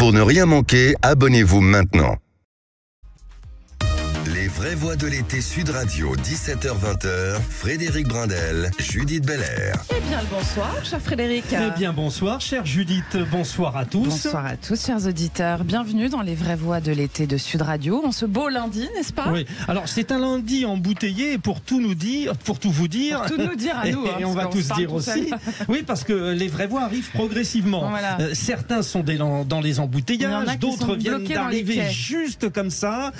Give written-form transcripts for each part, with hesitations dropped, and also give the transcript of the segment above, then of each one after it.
Pour ne rien manquer, abonnez-vous maintenant. Les vraies voix de l'été Sud Radio, 17h-20h, Frédéric Brindel, Judith Belair. Eh bien, le bonsoir, cher Frédéric. Eh bien, bonsoir, chère Judith. Bonsoir à tous. Bonsoir à tous, chers auditeurs. Bienvenue dans les vraies voix de l'été de Sud Radio. En ce beau lundi, n'est-ce pas? Oui. Alors, c'est un lundi embouteillé pour tout nous dire, pour tout vous dire. Pour tout nous dire à nous. Et on va tous dire aussi. Oui, parce que les vraies voix arrivent progressivement. Voilà. Certains sont dans les embouteillages, d'autres viennent d'arriver juste comme ça.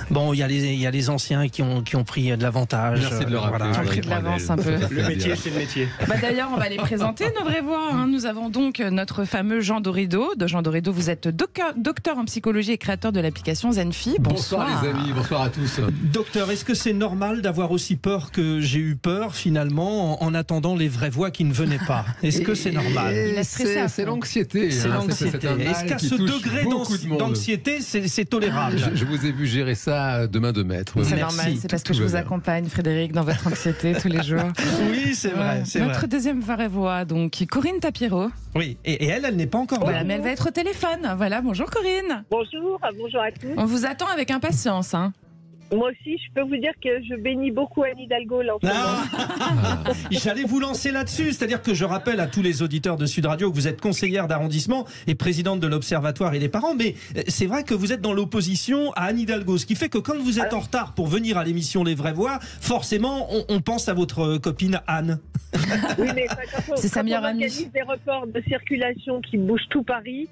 Bon, il y a les anciens qui ont pris de l'avantage. Merci de le rappeler. Qui ont pris de l'avance un peu. Le métier, c'est le métier. D'ailleurs, on va les présenter, nos vraies voix. Nous avons donc notre fameux Jean Dorido. Jean Dorido, vous êtes docteur en psychologie et créateur de l'application Zenfi. Bonsoir les amis, bonsoir à tous. Docteur, est-ce que c'est normal d'avoir aussi peur que j'ai eu peur finalement en attendant les vraies voix qui ne venaient pas? Est-ce que c'est normal? Il a stressé à fond. C'est l'anxiété. C'est l'anxiété. Est-ce qu'à ce degré d'anxiété, c'est tolérable? Je vous ai vu gérer ça de main de maître. C'est normal, c'est parce que je vous accompagne, Frédéric, dans votre anxiété tous les jours. Oui, c'est vrai. Notre deuxième vraie voix, donc Corinne Tapiro. Oui, et elle n'est pas encore là. Voilà, mais elle va être au téléphone. Voilà, bonjour Corinne. Bonjour à tous. On vous attend avec impatience. Moi aussi, je peux vous dire que je bénis beaucoup Anne Hidalgo là en ce moment. J'allais vous lancer là-dessus, c'est-à-dire que je rappelle à tous les auditeurs de Sud Radio que vous êtes conseillère d'arrondissement et présidente de l'Observatoire et des parents, mais c'est vrai que vous êtes dans l'opposition à Anne Hidalgo, ce qui fait que quand vous êtes en retard pour venir à l'émission Les Vraies Voix, forcément on pense à votre copine Anne. Oui, mais c'est sa meilleure amie. On organise des reports de circulation qui bougent tout Paris.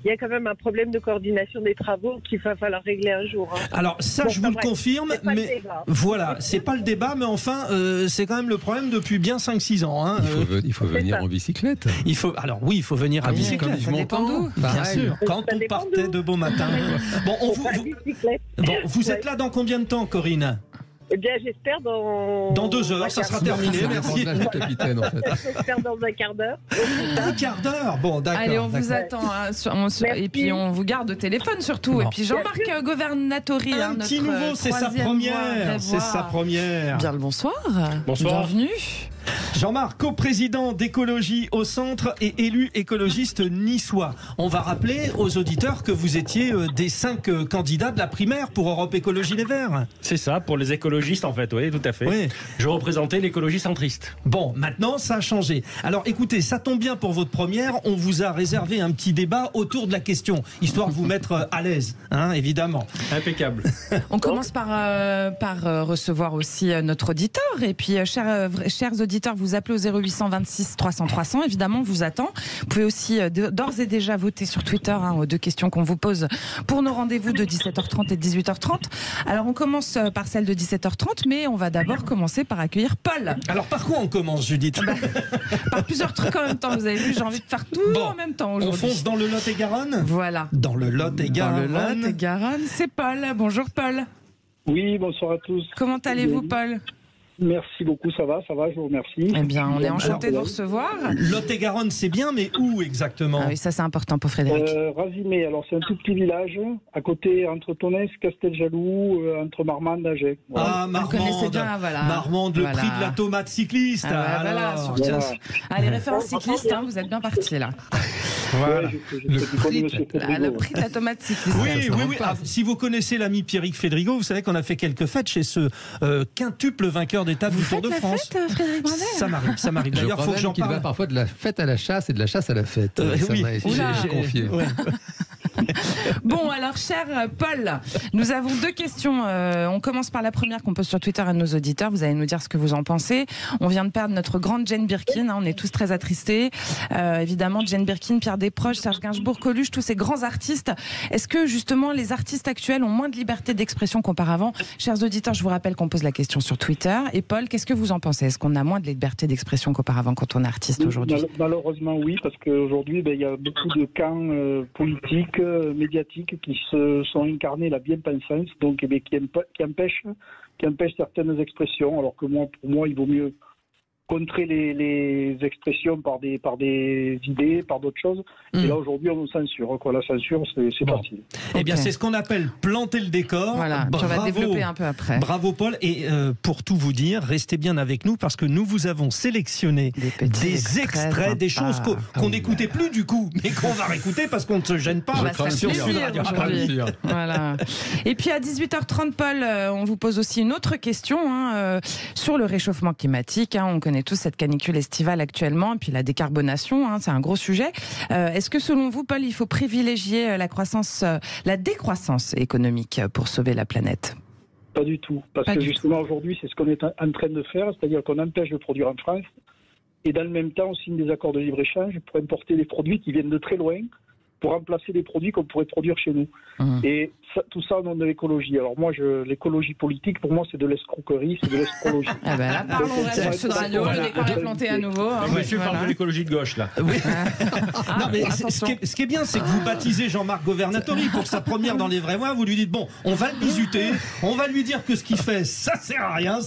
Il y a quand même un problème de coordination des travaux qu'il va falloir régler un jour. Alors ça, je vous le confirme, mais voilà, c'est pas le débat, mais enfin, c'est quand même le problème depuis bien 5-6 ans. Il faut venir en bicyclette. Il faut venir à bicyclette. Ça dépend d'où. Bien sûr, quand on partait de beau matin. Bon, vous êtes là dans combien de temps, Corinne? Eh bien, j'espère dans 2 heures, ça sera terminé, merci. Capitaine, en fait. J'espère dans un quart d'heure. Un quart d'heure. Bon, d'accord. Allez, on vous attend. Et puis, on vous garde au téléphone surtout. Et puis, Jean-Marc Governatori. Un petit nouveau, c'est sa première. C'est sa première. Bien le bonsoir. Bonsoir. Bienvenue. Jean-Marc, coprésident d'Écologie au Centre et élu écologiste niçois. On va rappeler aux auditeurs que vous étiez des 5 candidats de la primaire pour Europe Écologie Les Verts. C'est ça, pour les écologistes en fait, oui, tout à fait. Oui. Je représentais l'écologie centriste. Bon, maintenant, ça a changé. Alors, écoutez, ça tombe bien pour votre première. On vous a réservé un petit débat autour de la question, histoire de vous mettre à l'aise, évidemment. Impeccable. On commence par recevoir aussi notre auditeur. Et puis, chers auditeurs, vous appelez au 0826 300 300. Évidemment, on vous attend. Vous pouvez aussi d'ores et déjà voter sur Twitter aux 2 questions qu'on vous pose pour nos rendez-vous de 17h30 et de 18h30. Alors, on commence par celle de 17h30, mais on va d'abord commencer par accueillir Paul. Alors, par quoi on commence, Judith? Par plusieurs trucs en même temps. Vous avez vu, j'ai envie de faire tout en même temps aujourd'hui. On fonce dans le Lot-et-Garonne? Voilà. Dans le Lot-et-Garonne. Dans le Lot-et-Garonne, c'est Paul. Bonjour Paul. Oui, bonsoir à tous. Comment allez-vous, Paul? Merci beaucoup, ça va, je vous remercie. Eh bien, on est enchanté de vous recevoir. Lot-et-Garonne, c'est bien, mais où exactement? Ah oui, ça c'est important pour Frédéric. Razimé, alors c'est un tout petit village, à côté, entre Tonnes, Casteljaloux, entre Marmande et Agen. Voilà. Ah, Marmande. Vous connaissez bien, voilà. Prix de la tomate cycliste. Voilà, surtout. Voilà. Les références cyclistes, vous êtes bien partis là. Voilà. Le prix de la tomate cycliste. Oui. Si vous connaissez l'ami Pierrick Fédrigo, vous savez qu'on a fait quelques fêtes chez ce quintuple vainqueur d'étape du Tour de France. Fête, Frédéric Brindel? Ça m'arrive. D'ailleurs, faut que j'en parle. Va parfois de la fête à la chasse et de la chasse à la fête. Ça oui. m'a été confié. Ouais. Bon, alors, cher Paul, nous avons 2 questions. On commence par la première qu'on pose sur Twitter à nos auditeurs. Vous allez nous dire ce que vous en pensez. On vient de perdre notre grande Jane Birkin. On est tous très attristés. Évidemment, Jane Birkin, Pierre Desproges, Serge Gainsbourg, Coluche, tous ces grands artistes. Est-ce que, justement, les artistes actuels ont moins de liberté d'expression qu'auparavant? Chers auditeurs, je vous rappelle qu'on pose la question sur Twitter. Et Paul, qu'est-ce que vous en pensez? Est-ce qu'on a moins de liberté d'expression qu'auparavant quand on est artiste aujourd'hui? Malheureusement, oui, parce qu'aujourd'hui, il y a beaucoup de camps politiques, médiatiques qui se sont incarnés la bien-pensance, donc qui empêchent certaines expressions, alors que pour moi, il vaut mieux contrer les expressions par des idées, par d'autres choses. Et là, aujourd'hui, on nous censure. La censure, c'est facile. Eh bien, c'est ce qu'on appelle planter le décor. Voilà, on va développer un peu après. Bravo, Paul. Et pour tout vous dire, restez bien avec nous parce que nous vous avons sélectionné des extraits, des choses qu'on n'écoutait plus du coup, mais qu'on va réécouter parce qu'on ne se gêne pas sur Sud Radio. Voilà. Et puis à 18h30, Paul, on vous pose aussi une autre question sur le réchauffement climatique. On connaît tous cette canicule estivale actuellement, et puis la décarbonation, c'est un gros sujet. Est-ce que selon vous, Paul, il faut privilégier la décroissance économique pour sauver la planète ? Pas du tout. Parce que justement, aujourd'hui, c'est ce qu'on est en train de faire, c'est-à-dire qu'on empêche de produire en France, et dans le même temps, on signe des accords de libre-échange pour importer des produits qui viennent de très loin, pour remplacer des produits qu'on pourrait produire chez nous. Et tout ça au nom de l'écologie. Alors moi, l'écologie politique, pour moi, c'est de l'escroquerie, c'est de l'escrologie. Là, parlons sur Sud Radio, le décor est planté à nouveau. Monsieur parle de l'écologie de gauche, là. Oui. Non, mais ce qui est bien, c'est que vous baptisez Jean-Marc Governatori pour sa première dans Les Vrais Voix. Vous lui dites, bon, on va le bisuter, on va lui dire que ce qu'il fait, ça sert à rien.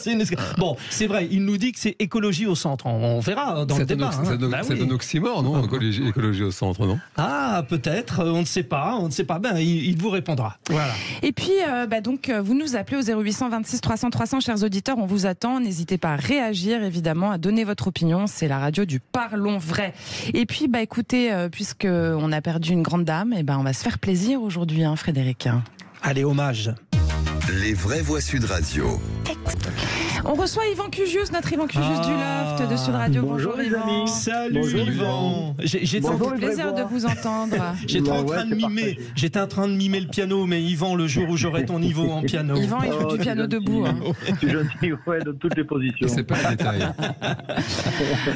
Bon, c'est vrai, il nous dit que c'est écologie au centre. On verra dans le débat. C'est un oxymore, non ? Écologie au centre, non ? Ah, peut-être, on ne sait pas. Ben, il vous répondra. Voilà. Et puis, donc, vous nous appelez au 0800 26 300 300, chers auditeurs, on vous attend. N'hésitez pas à réagir, évidemment, à donner votre opinion. C'est la radio du Parlons Vrai. Et puis, écoutez, puisqu'on a perdu une grande dame, on va se faire plaisir aujourd'hui, Frédéric. Allez, hommage. Les Vraies Voix Sud Radio. On reçoit Yvan Cugius, notre Yvan Cugius du Loft de Sud Radio. Bonjour Yvan. Salut Yvan. J'étais plaisir de vous entendre. J'étais en train de mimer le piano, mais Yvan, le jour où j'aurai ton niveau en piano. Yvan, il joue du piano debout. Tu gentil, dans toutes les positions. C'est pas le détail.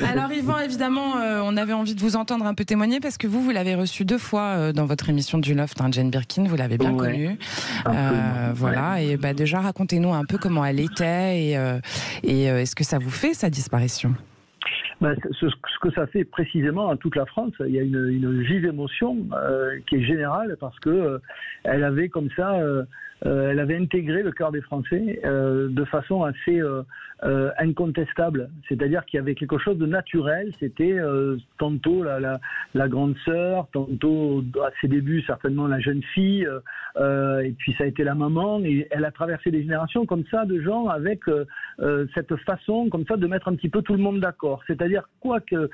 Alors Yvan, évidemment, on avait envie de vous entendre un peu témoigner parce que vous l'avez reçu 2 fois dans votre émission du Loft, Jane Birkin, vous l'avez bien connue. Voilà, et déjà racontez-nous un peu comment elle était et est-ce que ça vous fait sa disparition ? Ce que ça fait précisément à toute la France, il y a une vive émotion qui est générale parce que elle avait comme ça, elle avait intégré le cœur des Français de façon assez incontestable. C'est-à-dire qu'il y avait quelque chose de naturel. C'était tantôt la grande sœur, tantôt à ses débuts certainement la jeune fille, et puis ça a été la maman. Et elle a traversé des générations comme ça de gens avec cette façon comme ça de mettre un petit peu tout le monde d'accord. C'est-à-dire quoi que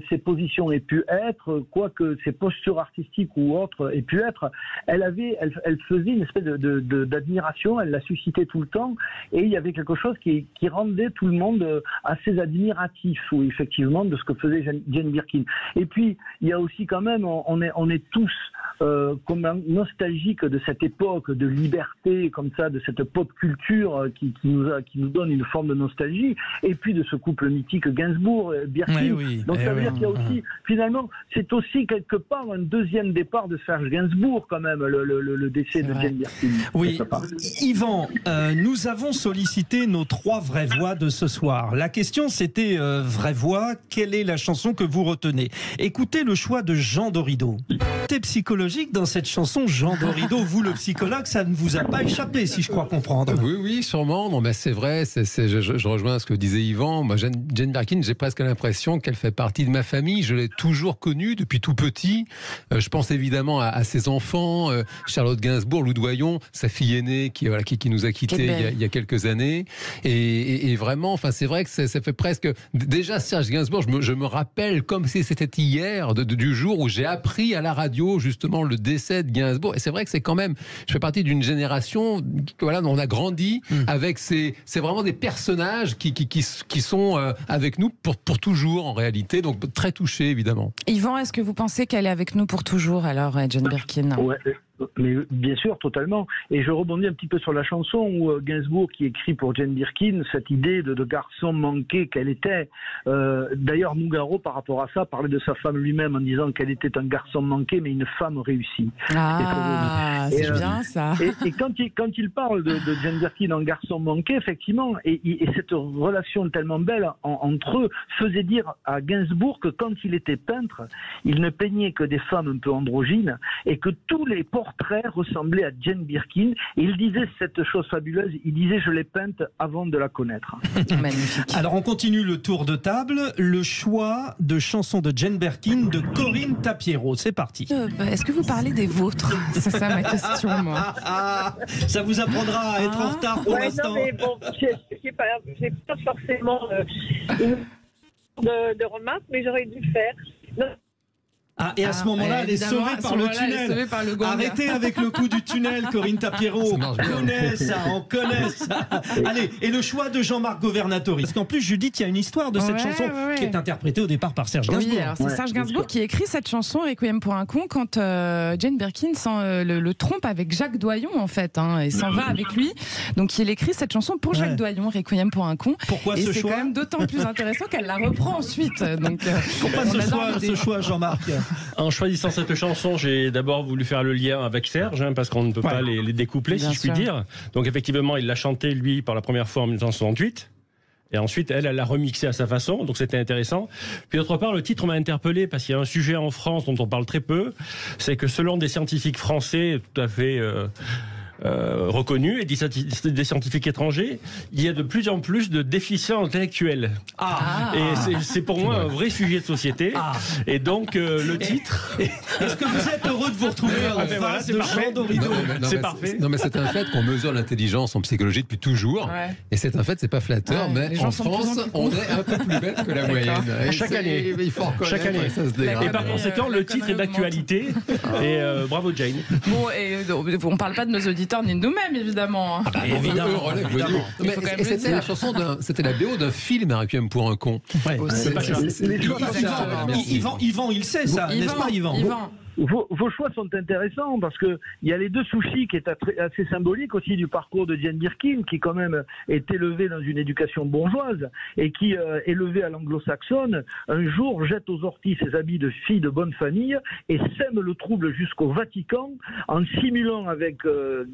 ses positions aient pu être, quoi que ses postures artistiques ou autres aient pu être, elle faisait une espèce d'admiration, elle la suscitait tout le temps, et il y avait quelque chose qui rendait tout le monde assez admiratif, ou effectivement, de ce que faisait Jane Birkin. Et puis, il y a aussi quand même, on est tous comme nostalgiques de cette époque de liberté, comme ça, de cette pop culture qui nous donne une forme de nostalgie, et puis de ce couple mythique Gainsbourg-Birkin. Donc ça veut dire qu'il y a aussi, finalement, c'est aussi quelque part un deuxième départ de Serge Gainsbourg, quand même, le décès de Jane Birkin. Oui, Yvan, nous avons sollicité nos 3 vraies voix de ce soir. La question, c'était vraie voix, quelle est la chanson que vous retenez ? Écoutez le choix de Jean Dorido. C'est psychologique dans cette chanson, Jean Dorido. Vous, le psychologue, ça ne vous a pas échappé, si je crois comprendre. Oui, sûrement. Non, mais c'est vrai. Je rejoins ce que disait Yvan. Moi, Jane Birkin, j'ai presque l'impression qu'elle fait partie de ma famille. Je l'ai toujours connue depuis tout petit. Je pense évidemment à ses enfants, Charlotte Gainsbourg, Lou Doyon, sa fille aînée qui nous a quittés il y a quelques années. Et vraiment, c'est vrai que ça fait presque... Déjà, Serge Gainsbourg, je me rappelle comme si c'était hier, du jour où j'ai appris à la radio justement le décès de Gainsbourg. Et c'est vrai que c'est quand même... Je fais partie d'une génération dont on a grandi avec c'est vraiment des personnages qui sont avec nous pour toujours en réalité. Donc très touché évidemment. Yvan, est-ce que vous pensez qu'elle est avec nous pour toujours alors, Jane Birkin ? Ouais. Mais bien sûr, totalement. Et je rebondis un petit peu sur la chanson où Gainsbourg, qui écrit pour Jane Birkin, cette idée de garçon manqué qu'elle était. D'ailleurs, Nougaro, par rapport à ça, parlait de sa femme lui-même en disant qu'elle était un garçon manqué, mais une femme réussie. Ah, c'est bien ça. Et quand il parle de Jane Birkin en garçon manqué, effectivement, et cette relation tellement belle entre eux faisait dire à Gainsbourg que quand il était peintre, il ne peignait que des femmes un peu androgynes et que tous les portraits portrait ressemblait à Jane Birkin. Et il disait cette chose fabuleuse, il disait « je l'ai peinte avant de la connaître ». Magnifique. Alors on continue le tour de table. Le choix de chansons de Jane Birkin de Corinne Tapiero. C'est parti. Est-ce que vous parlez des vôtres? C'est ça ma question, moi. Ça vous apprendra à être en retard pour l'instant. Non, mais bon, j'ai pas forcément de remarques, mais j'aurais dû le faire. Non. Et à ce moment-là, elle est sauvée par le tunnel. Par le gong. Arrêtez avec le coup du tunnel, Corinne Tapiero. On connaît ça. Allez, et le choix de Jean-Marc Governatori. Parce qu'en plus, Judith, il y a une histoire de cette chanson qui est interprétée au départ par Serge Gainsbourg. Oui, alors c'est Serge Gainsbourg qui écrit cette chanson, Requiem pour un con, quand Jane Birkin le trompe avec Jacques Doyon, en fait, et s'en va avec lui. Donc il écrit cette chanson pour Jacques Doyon, Requiem pour un con. Pourquoi et ce c'est choix quand même d'autant plus intéressant qu'elle la reprend ensuite. Donc, pourquoi ce choix, Jean-Marc? En choisissant cette chanson, j'ai d'abord voulu faire le lien avec Serge, parce qu'on ne peut pas les découpler, Bien si je puis dire. Donc effectivement, il l'a chanté, lui, pour la première fois en 1968. Et ensuite, elle l'a remixé à sa façon, donc c'était intéressant. Puis d'autre part, le titre m'a interpellé, parce qu'il y a un sujet en France dont on parle très peu, c'est que selon des scientifiques français tout à fait reconnus et des scientifiques étrangers, il y a de plus en plus de déficients intellectuels. Et c'est pour moi un vrai sujet de société. Et donc le titre... Est-ce que vous êtes heureux de vous retrouver en face de Jean Dorido? C'est parfait. Non, mais c'est un fait qu'on mesure l'intelligence en psychologie depuis toujours. Et c'est un fait, c'est pas flatteur, mais en France, on est un peu plus bête que la moyenne. Chaque année. Il faut reconnaître, Chaque année. ça se dégrade. Et par conséquent, le titre est d'actualité. Et bravo Jane. Bon, et on parle pas de nos auditeurs ni de nous-mêmes, évidemment. Évidemment. Il faut quand même le C'était dire. la chanson c'était la BO d'un film, Requiem pour un con. Yvan, il sait ça, n'est-ce pas, Yvan? Vos choix sont intéressants parce que il y a les deux sushis qui est assez symbolique aussi du parcours de Jane Birkin, qui quand même est élevée dans une éducation bourgeoise et qui, élevée à l'anglo-saxonne, un jour jette aux orties ses habits de fille de bonne famille et sème le trouble jusqu'au Vatican en simulant avec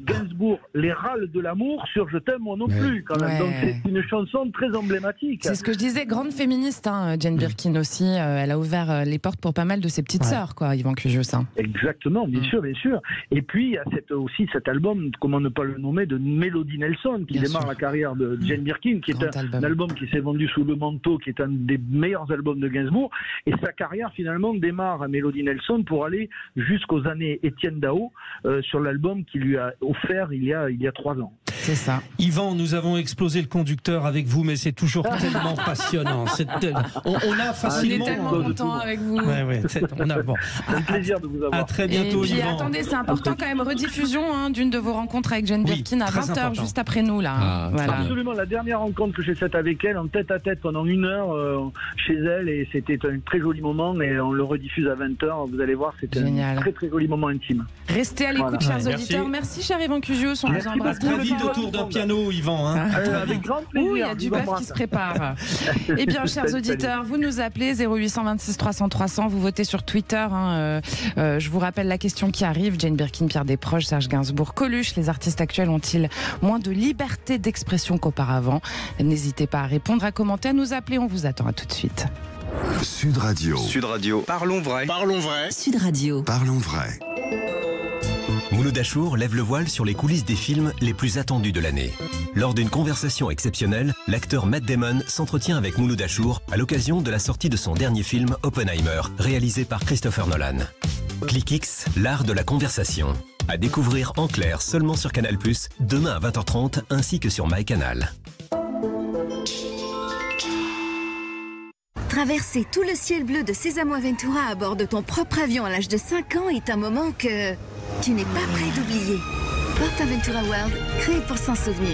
Gainsbourg les râles de l'amour sur Je t'aime moi non plus quand même. Donc c'est une chanson très emblématique. C'est ce que je disais, grande féministe, Jane Birkin aussi. Elle a ouvert les portes pour pas mal de ses petites sœurs, quoi, Yvan Cuvieux. Exactement, bien sûr, bien sûr. Et puis il y a aussi cet album, comment ne pas le nommer, de Melody Nelson, qui démarre la carrière de Jane Birkin, qui est un album qui s'est vendu sous le manteau, qui est un des meilleurs albums de Gainsbourg. Et sa carrière finalement démarre à Melody Nelson pour aller jusqu'aux années Étienne Dao sur l'album qu'il lui a offert il y a 3 ans. C'est ça. Yvan, nous avons explosé le conducteur avec vous, mais c'est toujours tellement passionnant. On a facilement... On est tellement contents avec vous. On a, bon. Un plaisir de vous avoir. À très bientôt, Et puis Yvan. attendez, c'est important quand même, rediffusion d'une de vos rencontres avec Jane Birkin à 20h, juste après nous, là. Voilà. Absolument, la dernière rencontre que j'ai faite avec elle, en tête à tête pendant 1 heure chez elle, et c'était un très joli moment, et on le rediffuse à 20h. Vous allez voir, c'était un très très joli moment intime. Restez à l'écoute, chers auditeurs. Merci, cher Yvan Cuvieux. On vous embrasse très vite autour d'un piano, Yvan. Avec grand plaisir. Il y a du bœuf qui se prépare. Eh bien, chers auditeurs, vous nous appelez 0826 300 300. Vous votez sur Twitter. Je vous rappelle la question qui arrive. Jane Birkin, Pierre Desproges, Serge Gainsbourg, Coluche. Les artistes actuels ont-ils moins de liberté d'expression qu'auparavant? N'hésitez pas à répondre, à commenter, à nous appeler. On vous attend. À tout de suite. Sud Radio. Sud Radio. Parlons vrai. Parlons vrai. Sud Radio. Parlons vrai. Mouloud Achour lève le voile sur les coulisses des films les plus attendus de l'année. Lors d'une conversation exceptionnelle, l'acteur Matt Damon s'entretient avec Mouloud Achour à l'occasion de la sortie de son dernier film Oppenheimer, réalisé par Christopher Nolan. ClickX, l'art de la conversation. À découvrir en clair seulement sur Canal+, demain à 20h30, ainsi que sur MyCanal. Traverser tout le ciel bleu de Sésamo Aventura à bord de ton propre avion à l'âge de 5 ans est un moment que tu n'es pas prêt d'oublier. PortAventura World, créé pour s'en souvenir.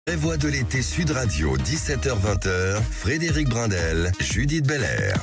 Les voix de l'été Sud Radio, 17h-20h, Frédéric Brindel, Judith Belair.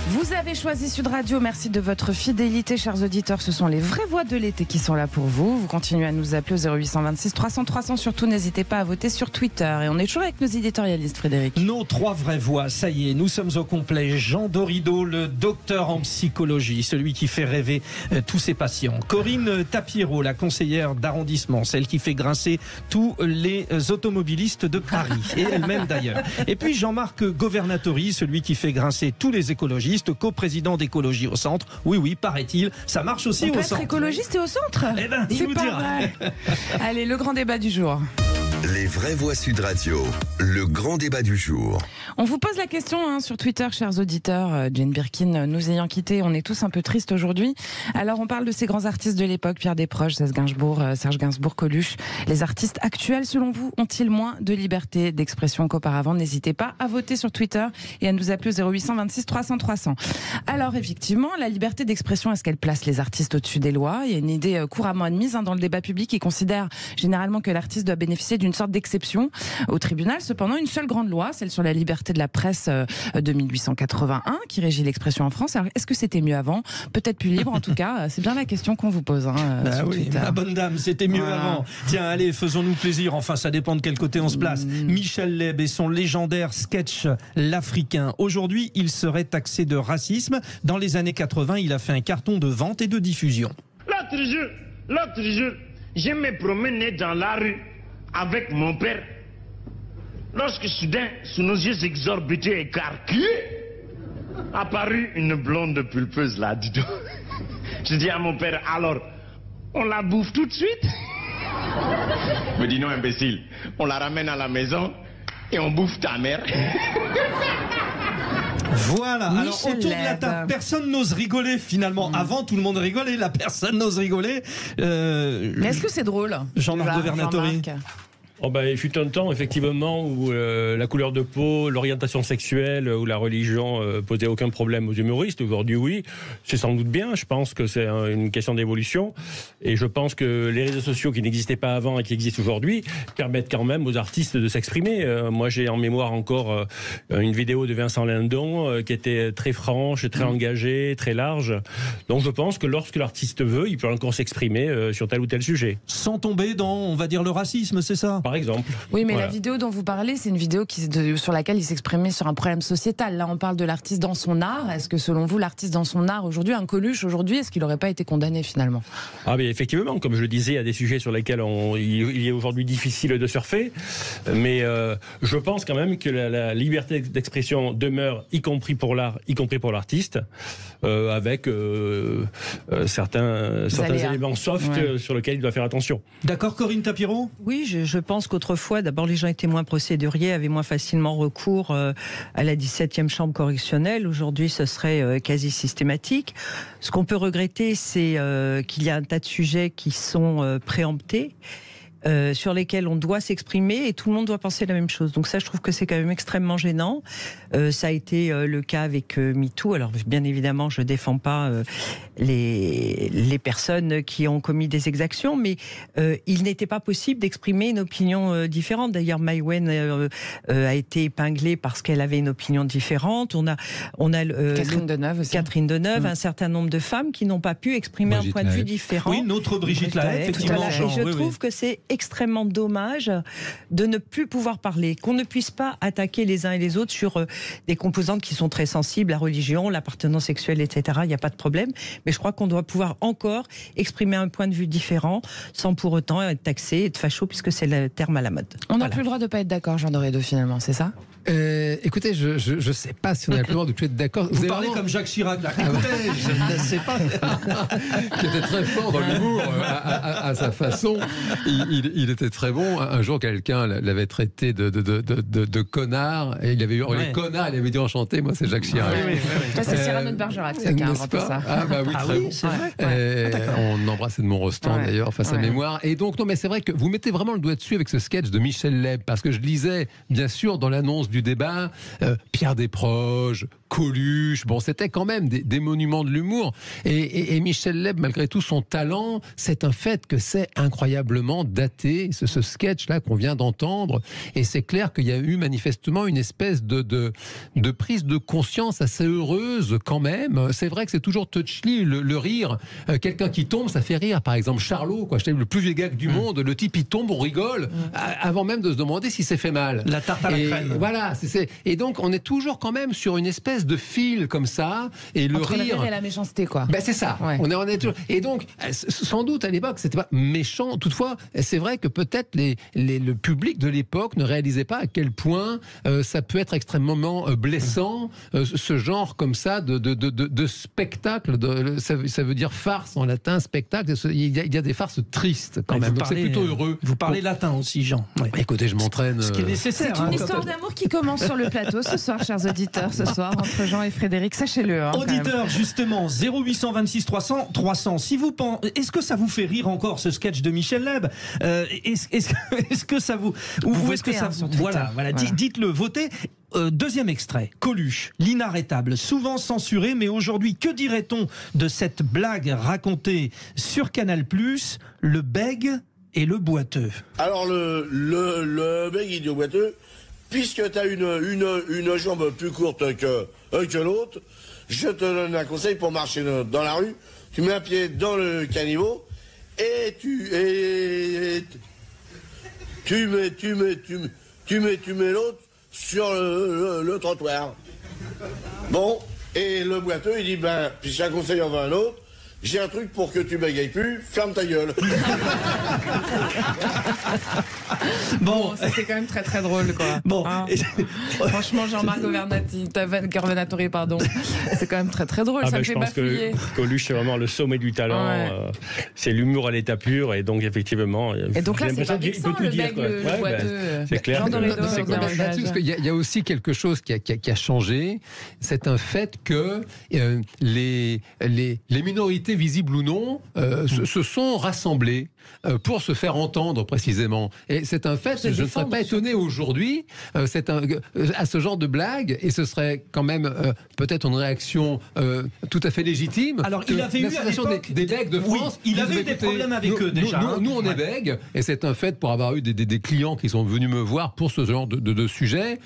Vous avez choisi Sud Radio, merci de votre fidélité, chers auditeurs. Ce sont les vraies voix de l'été qui sont là pour vous. Vous continuez à nous appeler au 0826 300 300. Surtout, n'hésitez pas à voter sur Twitter. Et on est toujours avec nos éditorialistes, Frédéric. Nos 3 vraies voix, ça y est, nous sommes au complet. Jean Dorido, le docteur en psychologie, celui qui fait rêver tous ses patients. Corinne Tapiero, la conseillère d'arrondissement, celle qui fait grincer tous les automobilistes de Paris, et elle-même d'ailleurs. Et puis Jean-Marc Governatori, celui qui fait grincer tous les écologistes, co-président d'Écologie au Centre. Oui, paraît-il, ça marche aussi on peut au être centre. écologiste et au centre. Eh ben, il c'est nous pas dira. vrai. Allez, le grand débat du jour. Les vraies voix Sud Radio, le grand débat du jour. On vous pose la question sur Twitter, chers auditeurs. Jane Birkin nous ayant quittés, on est tous un peu tristes aujourd'hui. Alors on parle de ces grands artistes de l'époque, Pierre Desproges, Serge Gainsbourg, Coluche. Les artistes actuels, selon vous, ont-ils moins de liberté d'expression qu'auparavant? N'hésitez pas à voter sur Twitter et à nous appeler au 0826 300 300. Alors effectivement, la liberté d'expression, est-ce qu'elle place les artistes au-dessus des lois? Il y a une idée couramment admise dans le débat public qui considère généralement que l'artiste doit bénéficier d'une sorte d'exception au tribunal. Cependant, une seule grande loi, celle sur la liberté de la presse de 1881, qui régit l'expression en France. Alors, est-ce que c'était mieux avant? Peut-être plus libre, en tout cas. C'est bien la question qu'on vous pose. Sur Oui, Twitter. ma bonne dame, c'était mieux avant. Tiens, allez, faisons-nous plaisir. Enfin, ça dépend de quel côté on se place. Michel Leb et son légendaire sketch L'Africain. Aujourd'hui, il serait taxé de racisme. Dans les années 80, il a fait un carton de vente et de diffusion. L'autre jour, je me promenais dans la rue avec mon père. Lorsque soudain, sous nos yeux exorbités et écarquillés, apparut une blonde pulpeuse là, dis donc. Je dis à mon père, alors, on la bouffe tout de suite? Me dit non, imbécile, on la ramène à la maison et on bouffe ta mère. Voilà, alors Michel autour de la Leb. table, personne n'ose rigoler finalement. Avant, tout le monde rigolait, là, personne n'ose rigoler. Mais est-ce que c'est drôle? Jean-Marc Governatori. Jean-Marc. Oh ben, il fut un temps, effectivement, où la couleur de peau, l'orientation sexuelle ou la religion posait aucun problème aux humoristes. Aujourd'hui, oui. C'est sans doute bien. Je pense que c'est une question d'évolution. Et je pense que les réseaux sociaux qui n'existaient pas avant et qui existent aujourd'hui permettent quand même aux artistes de s'exprimer. Moi, j'ai en mémoire encore une vidéo de Vincent Lindon qui était très franche, très engagée, très large. Donc, je pense que lorsque l'artiste veut, il peut encore s'exprimer sur tel ou tel sujet. Sans tomber dans, on va dire, le racisme, c'est ça? Par exemple. Oui, mais Voilà. la vidéo dont vous parlez, c'est une vidéo sur laquelle il s'exprimait sur un problème sociétal. Là, on parle de l'artiste dans son art. Est-ce que, selon vous, l'artiste dans son art aujourd'hui, un Coluche aujourd'hui, est-ce qu'il n'aurait pas été condamné finalement? Ah mais effectivement, comme je le disais, il y a des sujets sur lesquels il est aujourd'hui difficile de surfer, mais je pense quand même que la liberté d'expression demeure, y compris pour l'art, y compris pour l'artiste, avec certains éléments soft sur lesquels il doit faire attention. D'accord, Corinne Tapiero? Oui, je pense qu'autrefois, d'abord, les gens étaient moins procéduriers, avaient moins facilement recours à la 17e chambre correctionnelle. Aujourd'hui, ce serait quasi systématique. Ce qu'on peut regretter, c'est qu'il y a un tas de sujets qui sont préemptés. Sur lesquels on doit s'exprimer et tout le monde doit penser la même chose. Donc ça, je trouve que c'est quand même extrêmement gênant. Ça a été le cas avec MeToo. Alors bien évidemment, je défends pas les personnes qui ont commis des exactions, mais il n'était pas possible d'exprimer une opinion différente. D'ailleurs, Maïwenn a été épinglée parce qu'elle avait une opinion différente. On a Catherine Deneuve aussi. Catherine Deneuve, un certain nombre de femmes qui n'ont pas pu exprimer un point de vue différent. Oui, notre Brigitte Lahaie, effectivement. Voilà. Jean, Et je trouve que c'est extrêmement dommage de ne plus pouvoir parler, qu'on ne puisse pas attaquer les uns et les autres sur des composantes qui sont très sensibles, la religion, l'appartenance sexuelle, etc. Il n'y a pas de problème, mais je crois qu'on doit pouvoir encore exprimer un point de vue différent sans pour autant être taxé et être facho, puisque c'est le terme à la mode. On n'a plus le droit de ne pas être d'accord, Jean Dorido, finalement, c'est ça? Écoutez, je ne sais pas si on a plus le droit de plus être d'accord. Vous parlez comme Jacques Chirac, là. Écoutez, je ne sais pas. Qui était très fort dans l'humour à sa façon. Il était très bon. Un jour, quelqu'un l'avait traité de connard. Et il avait eu les connards, il avait dit enchanté. Moi, c'est Jacques Chirac. Ça, c'est Cyrano de Bergerac, c'est qui a inventé ça. Ah, bah oui, très bon. C'est vrai. On embrasse Edmond Rostand, d'ailleurs, enfin sa mémoire. Et donc, non, mais c'est vrai que vous mettez vraiment le doigt dessus avec ce sketch de Michel Leb. Parce que je lisais, bien sûr, dans l'annonce du débat, Pierre Desproges, Coluche, bon, c'était quand même des monuments de l'humour. Et Michel Leb, malgré tout son talent, c'est un fait que c'est incroyablement daté. éclaté, ce sketch-là qu'on vient d'entendre. Et c'est clair qu'il y a eu manifestement une espèce de prise de conscience assez heureuse quand même. C'est vrai que c'est toujours touchy, le rire. Quelqu'un qui tombe, ça fait rire. Par exemple, Charlot, quoi, le plus vieux gag du monde, le type il tombe, on rigole, avant même de se demander si c'est fait mal. La tarte à la crème. Voilà, et donc on est toujours quand même sur une espèce de fil comme ça, et le entre rire... le rire et la méchanceté, quoi. Ben c'est ça, ouais. on est toujours... Et donc, sans doute à l'époque, c'était pas méchant. Toutefois, c'est vrai que peut-être le public de l'époque ne réalisait pas à quel point ça peut être extrêmement blessant, ce genre comme ça de spectacle, ça veut dire farce en latin, spectacle, il y a des farces tristes quand même, donc c'est plutôt heureux. Vous parlez latin aussi, Jean. Ouais. Écoutez, je m'entraîne. Ce qui est nécessaire. C'est une histoire d'amour qui commence sur le plateau ce soir, chers auditeurs, ce soir, entre Jean et Frédéric, sachez-le. Hein, auditeurs, justement, 0826 300. Si vous pensez, est-ce que ça vous fait rire encore ce sketch de Michel Leb? Est-ce que ça vous... Ou est-ce que ça... Voilà. Dites-le, votez. Deuxième extrait, Coluche, l'inarrêtable, souvent censuré, mais aujourd'hui, que dirait-on de cette blague racontée sur Canal+, le bègue et le boiteux? Alors le bègue et le boiteux, puisque tu as une jambe plus courte que l'autre, je te donne un conseil pour marcher dans la rue. Tu mets un pied dans le caniveau et tu mets l'autre sur le trottoir. Bon, et le boiteux, il dit, puis j'ai un conseil en un autre, j'ai un truc pour que tu bégayes plus, ferme ta gueule. Bon, ça c'est quand même très très drôle, quoi. Bon, hein. Franchement, Jean-Marc Governatori, pardon, c'est quand même très très drôle. Ça me fait bafouiller. Je pense que Coluche, c'est vraiment le sommet du talent. Ouais. C'est l'humour à l'état pur, et donc effectivement. Et donc là, c'est pas vexant, le bec, le boiteux. C'est clair. Il y a aussi quelque chose qui a changé. C'est un fait que les minorités, visibles ou non, se sont rassemblées pour se faire entendre précisément. Et c'est un fait, je ne serais pas étonné aujourd'hui à ce genre de blague, et ce serait quand même peut-être une réaction tout à fait légitime. Alors il avait eu à l'époque des bègues de France. Oui, il avait eu des problèmes avec eux déjà. Nous on est bègues, et c'est un fait pour avoir eu des clients qui sont venus me voir pour ce genre de sujet.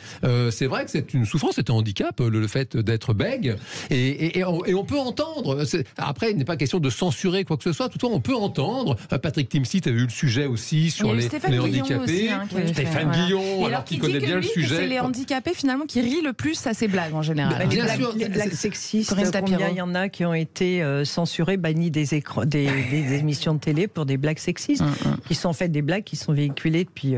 C'est vrai que c'est une souffrance, c'est un handicap, le fait d'être bègue, et on peut entendre. Après, il n'est pas question de censurer quoi que ce soit. Toutefois, on peut entendre. Patrick Timsit avait eu le sujet aussi sur les handicapés. Aussi, Stéphane Guillon, alors qui connaît bien le sujet. C'est les handicapés finalement qui rient le plus à ces blagues en général. Bien sûr, les blagues sexistes, combien il y en a qui ont été censurées, bannies des émissions de télé pour des blagues sexistes, qui sont en fait des blagues qui sont véhiculées depuis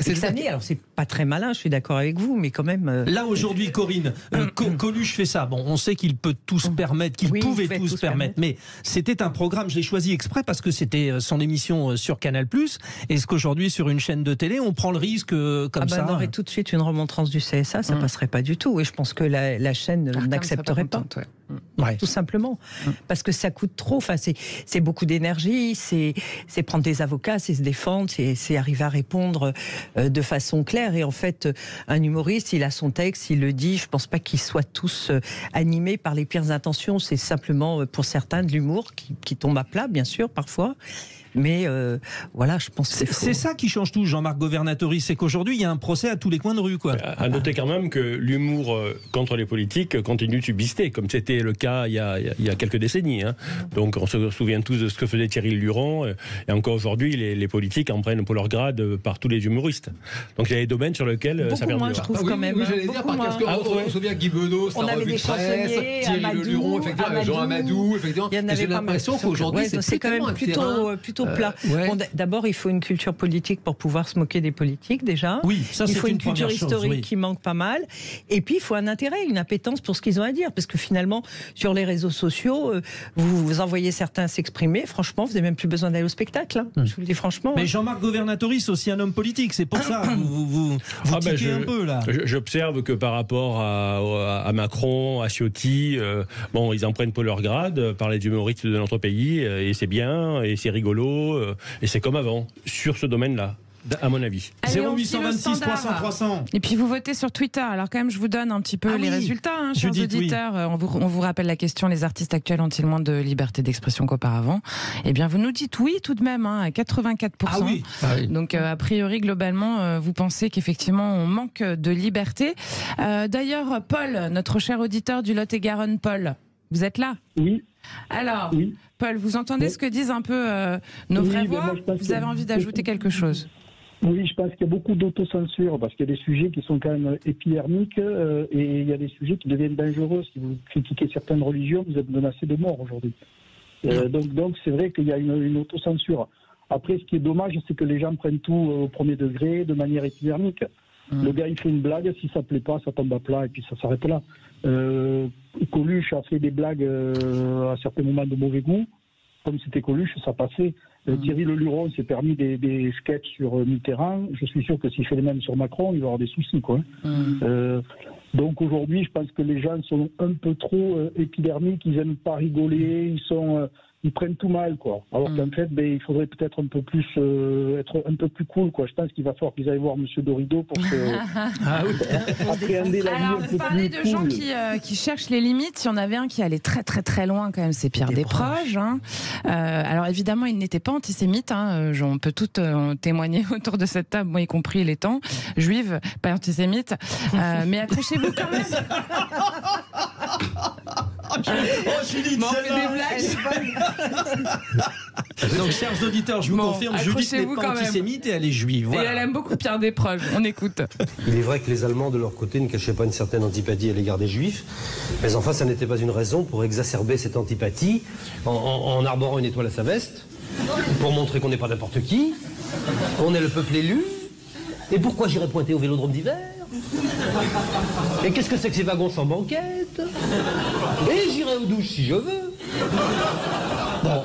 des années. Alors c'est pas très malin, je suis d'accord avec vous, mais quand même. Là aujourd'hui, Corinne, Coluche fait ça. Bon, on sait qu'il peut tout se permettre, qu'il pouvait tout se permettre, mais c'était un programme, je l'ai choisi exprès parce que c'était son émission sur Canal+. Est-ce qu'aujourd'hui, sur une chaîne de télé, on prend le risque comme ça? On aurait tout de suite une remontrance du CSA, ça passerait pas du tout. Et je pense que la chaîne n'accepterait pas. Tout simplement. Parce que ça coûte trop. Enfin, c'est beaucoup d'énergie, c'est prendre des avocats, c'est se défendre, c'est arriver à répondre de façon claire. Et en fait, un humoriste, il a son texte, il le dit. Je pense pas qu'ils soient tous animés par les pires intentions. C'est simplement, pour certains, de l'humour qui tombe à plat, bien sûr, parfois. Mais voilà, je pense que c'est ça qui change tout, Jean-Marc Governatori, c'est qu'aujourd'hui il y a un procès à tous les coins de rue, quoi. À noter quand même que l'humour contre les politiques continue de subsister, comme c'était le cas il y a quelques décennies. Hein. Donc on se souvient tous de ce que faisait Thierry Luron, et encore aujourd'hui les politiques en prennent pour leur grade par tous les humoristes. Donc il y a des domaines sur lesquels ça perdure. Moi, je trouve quand même. Oui, j'allais dire, parce qu'on se souvient Guy Bedos, on avait des chansonniers, Thierry Luron, effectivement, Jean Amadou, effectivement. J'ai l'impression qu'aujourd'hui c'est quand même plutôt plat. Bon, d'abord, il faut une culture politique pour pouvoir se moquer des politiques, déjà. Oui, ça, il faut une culture chose, historique qui manque pas mal. Et puis, il faut un intérêt, une appétence pour ce qu'ils ont à dire. Parce que finalement, sur les réseaux sociaux, vous envoyez certains s'exprimer. Franchement, vous n'avez même plus besoin d'aller au spectacle. Hein. Je vous le dis franchement. Mais Jean-Marc Governatori, c'est aussi un homme politique. C'est pour ça vous tiquez un peu, là. J'observe que par rapport à Macron, à Ciotti, bon, ils en prennent pour leur grade, par les humoristes de notre pays, et c'est bien, et c'est rigolo. Et c'est comme avant, sur ce domaine-là. à mon avis. Allez, 0826 300 300. Et puis vous votez sur Twitter. Alors quand même, je vous donne un petit peu les résultats, hein, chers auditeurs. On vous rappelle la question, les artistes actuels ont-ils moins de liberté d'expression qu'auparavant? Eh bien, vous nous dites oui tout de même, hein, à 84%. Donc a priori, globalement, vous pensez qu'effectivement, on manque de liberté. D'ailleurs, Paul, notre cher auditeur du Lot-et-Garonne, Paul, vous êtes là? Oui. Alors, Paul, vous entendez ce que disent un peu nos vraies voix? Vous avez envie d'ajouter quelque chose? Oui, je pense qu'il y a beaucoup d'autocensure parce qu'il y a des sujets qui sont quand même épidermiques et il y a des sujets qui deviennent dangereux. Si vous critiquez certaines religions, vous êtes menacé de mort aujourd'hui. Donc c'est vrai qu'il y a une autocensure. Après, ce qui est dommage, c'est que les gens prennent tout au premier degré, de manière épidermique. Le gars, il fait une blague, si ça plaît pas, ça tombe à plat et puis ça s'arrête là. Coluche a fait des blagues à certains moments de mauvais goût. Comme c'était Coluche, ça passait. Thierry Leluron s'est permis des sketchs sur Mitterrand. Je suis sûr que s'il fait les mêmes sur Macron, il va avoir des soucis, quoi. Donc aujourd'hui, je pense que les gens sont un peu trop épidermiques, ils n'aiment pas rigoler, ils prennent tout mal, quoi. Alors qu'en fait, il faudrait peut-être un peu plus être un peu plus cool, quoi. Je pense qu'il va falloir qu'ils aillent voir Monsieur Dorido pour appréhender la vie un peu plus cool. Vous parlez de gens qui cherchent les limites. Il y en avait un qui allait très très très loin quand même, c'est Pierre Desproges. Hein. Alors évidemment, il n'était pas antisémite. Hein. On peut toutes témoigner autour de cette table, moi y compris les temps. Juive, pas antisémite. Mais accrochez-vous quand même. Judith, donc, chers auditeurs, je vous confirme, Judith n'est pas antisémite et elle est juive. Voilà. Et elle aime beaucoup Pierre Desproges. On écoute. Il est vrai que les Allemands, de leur côté, ne cachaient pas une certaine antipathie à l'égard des Juifs. Mais enfin, ça n'était pas une raison pour exacerber cette antipathie en arborant une étoile à sa veste, pour montrer qu'on n'est pas n'importe qui, qu'on est le peuple élu. Et pourquoi j'irais pointer au Vélodrome d'hiver? Et qu'est-ce que c'est que ces wagons sans banquette? Et j'irai aux douches si je veux. Bon,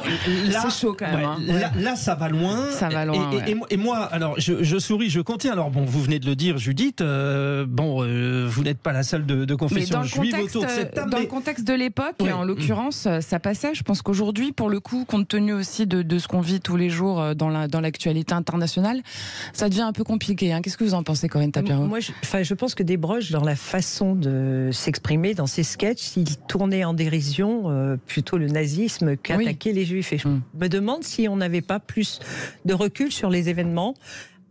là, c'est chaud quand même. Là, ça va loin. Ça va loin. Et moi, alors, je souris, je contiens. Alors, bon, vous venez de le dire, Judith. Vous n'êtes pas la seule de confession juive autour de cette table. Dans le contexte de l'époque, et en l'occurrence, ça passait. Je pense qu'aujourd'hui, pour le coup, compte tenu aussi de ce qu'on vit tous les jours dans l'actualité internationale, ça devient un peu compliqué. Hein. Qu'est-ce que vous en pensez, Corinne Tapiro? Moi, je pense que Desproges, dans la façon de s'exprimer dans ses sketchs, il tournait en dérision plutôt le nazisme qu'attaquer les Juifs. Et je me demande si on n'avait pas plus de recul sur les événements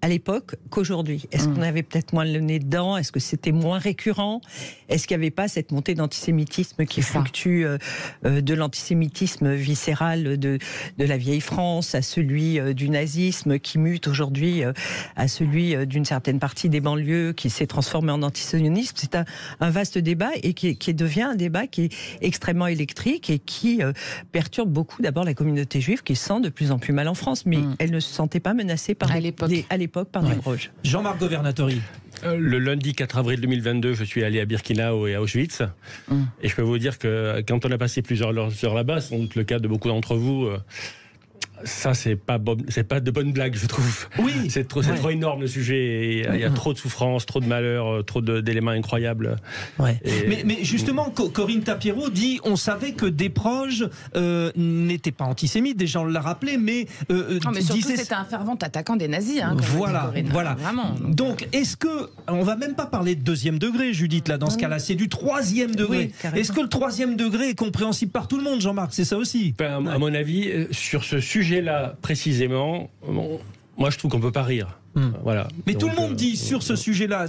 à l'époque qu'aujourd'hui. Est-ce qu'on avait peut-être moins le nez dedans? Est-ce que c'était moins récurrent? Est-ce qu'il n'y avait pas cette montée d'antisémitisme qui fluctue de l'antisémitisme viscéral de la vieille France à celui du nazisme qui mute aujourd'hui à celui d'une certaine partie des banlieues qui s'est transformé en antisionisme? C'est un vaste débat et qui devient un débat qui est extrêmement électrique et qui perturbe beaucoup d'abord la communauté juive qui se sent de plus en plus mal en France, mais elle ne se sentait pas menacée par à l'époque par Desproges. Jean-Marc Governatori. Le lundi 4 avril 2022, je suis allé à Birkenau et à Auschwitz. Et je peux vous dire que quand on a passé plusieurs heures là-bas, c'est le cas de beaucoup d'entre vous, ça, c'est pas de bonnes blagues, je trouve. Oui. C'est trop énorme le sujet. Il y a trop de souffrance, trop de malheur, trop d'éléments incroyables. Mais justement, Corinne Tapiro dit, on savait que Desproges n'était pas antisémite. Déjà, on l'a rappelé, mais mais surtout, c'était un fervent attaquant des nazis. Hein, voilà. Vraiment. Donc, est-ce que on va même pas parler de deuxième degré, Judith, là, dans ce cas-là, c'est du troisième degré. Est-ce que le troisième degré est compréhensible par tout le monde, Jean-Marc? C'est ça aussi. À mon avis, sur ce sujet-là, précisément, moi je trouve qu'on peut pas rire. Voilà. Mais donc, tout le monde dit sur ce sujet-là,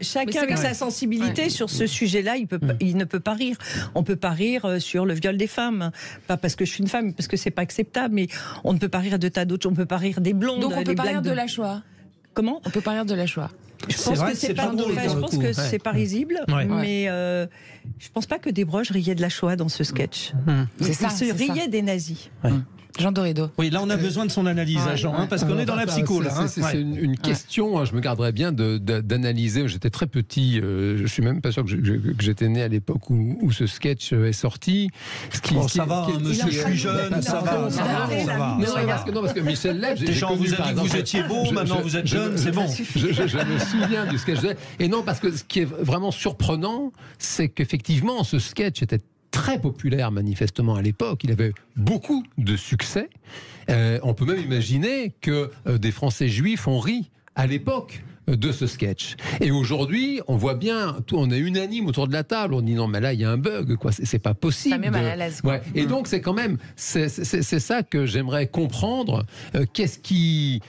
chacun avec sa sensibilité sur ce sujet-là, il ne peut pas rire. On peut pas rire sur le viol des femmes, pas parce que je suis une femme, parce que c'est pas acceptable, mais on ne peut pas rire de tas d'autres. On peut pas rire des blondes. Donc on peut pas rire de la Shoah. Comment? On peut pas rire de la Shoah. Je pense que c'est pas drôle. Je pense que c'est pas risible, mais je pense pas que Desproges riait de la Shoah dans ce sketch. Il se riait des nazis. Jean Dorido. Oui, là on a besoin de son analyse, Jean, parce qu'on est dans la psycho. C'est une question, je me garderais bien d'analyser. J'étais très petit, je suis même pas sûr que j'étais né à l'époque où ce sketch est sorti. Ça va, monsieur, je suis jeune, ça va. Non, parce que Michel Leb, déjà on vous a dit que vous étiez beau, maintenant vous êtes jeune, c'est bon. Je me souviens du sketch. Et non, parce que ce qui est vraiment surprenant, c'est qu'effectivement, ce sketch était très populaire manifestement à l'époque. Il avait beaucoup de succès. On peut même imaginer que des Français juifs ont ri à l'époque de ce sketch. Et aujourd'hui, on voit bien, on est unanime autour de la table, on dit non mais là il y a un bug, quoi, c'est pas possible. Ça met mal à l'aise. Ouais. Et donc c'est quand même, c'est ça que j'aimerais comprendre. Qu'est-ce qui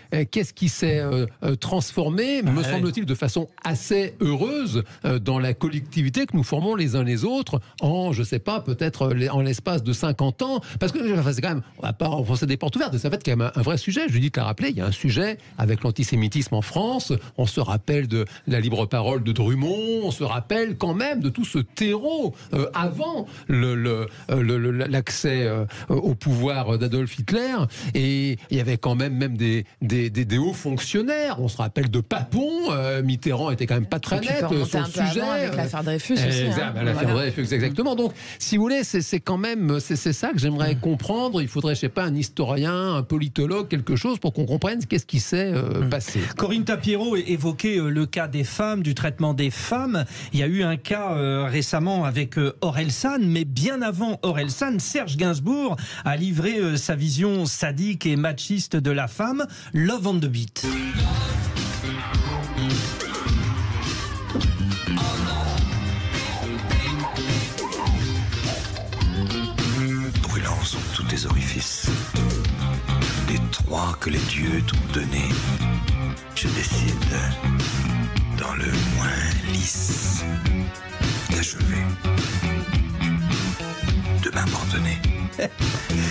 s'est transformé, me semble-t-il, de façon assez heureuse dans la collectivité que nous formons les uns les autres en, je sais pas, peut-être en l'espace de 50 ans, parce que c'est quand même, on va pas enfoncer des portes ouvertes, ça fait quand même un vrai sujet. Judith l'a rappelé, il y a un sujet avec l'antisémitisme en France. On se rappelle de la libre parole de Drummond, on se rappelle quand même de tout ce terreau avant l'accès au pouvoir d'Adolf Hitler, et il y avait quand même des hauts fonctionnaires. On se rappelle de Papon, Mitterrand était quand même pas très net sur le sujet. Avec l'affaire Dreyfus aussi. L'affaire Dreyfus, exactement. Donc, si vous voulez, c'est quand même c'est ça que j'aimerais comprendre. Il faudrait, je sais pas, un historien, un politologue, quelque chose pour qu'on comprenne qu'est-ce qui s'est passé. Corinne Tapiero évoqué le cas des femmes, du traitement des femmes. Il y a eu un cas récemment avec Orelsan, mais bien avant Orelsan, Serge Gainsbourg a livré sa vision sadique et machiste de la femme, Love on the Beat. Brûlants sont tous tes orifices, les trois que les dieux t'ont donnés. Je décide, dans le moins lisse, d'achever, de m'abandonner.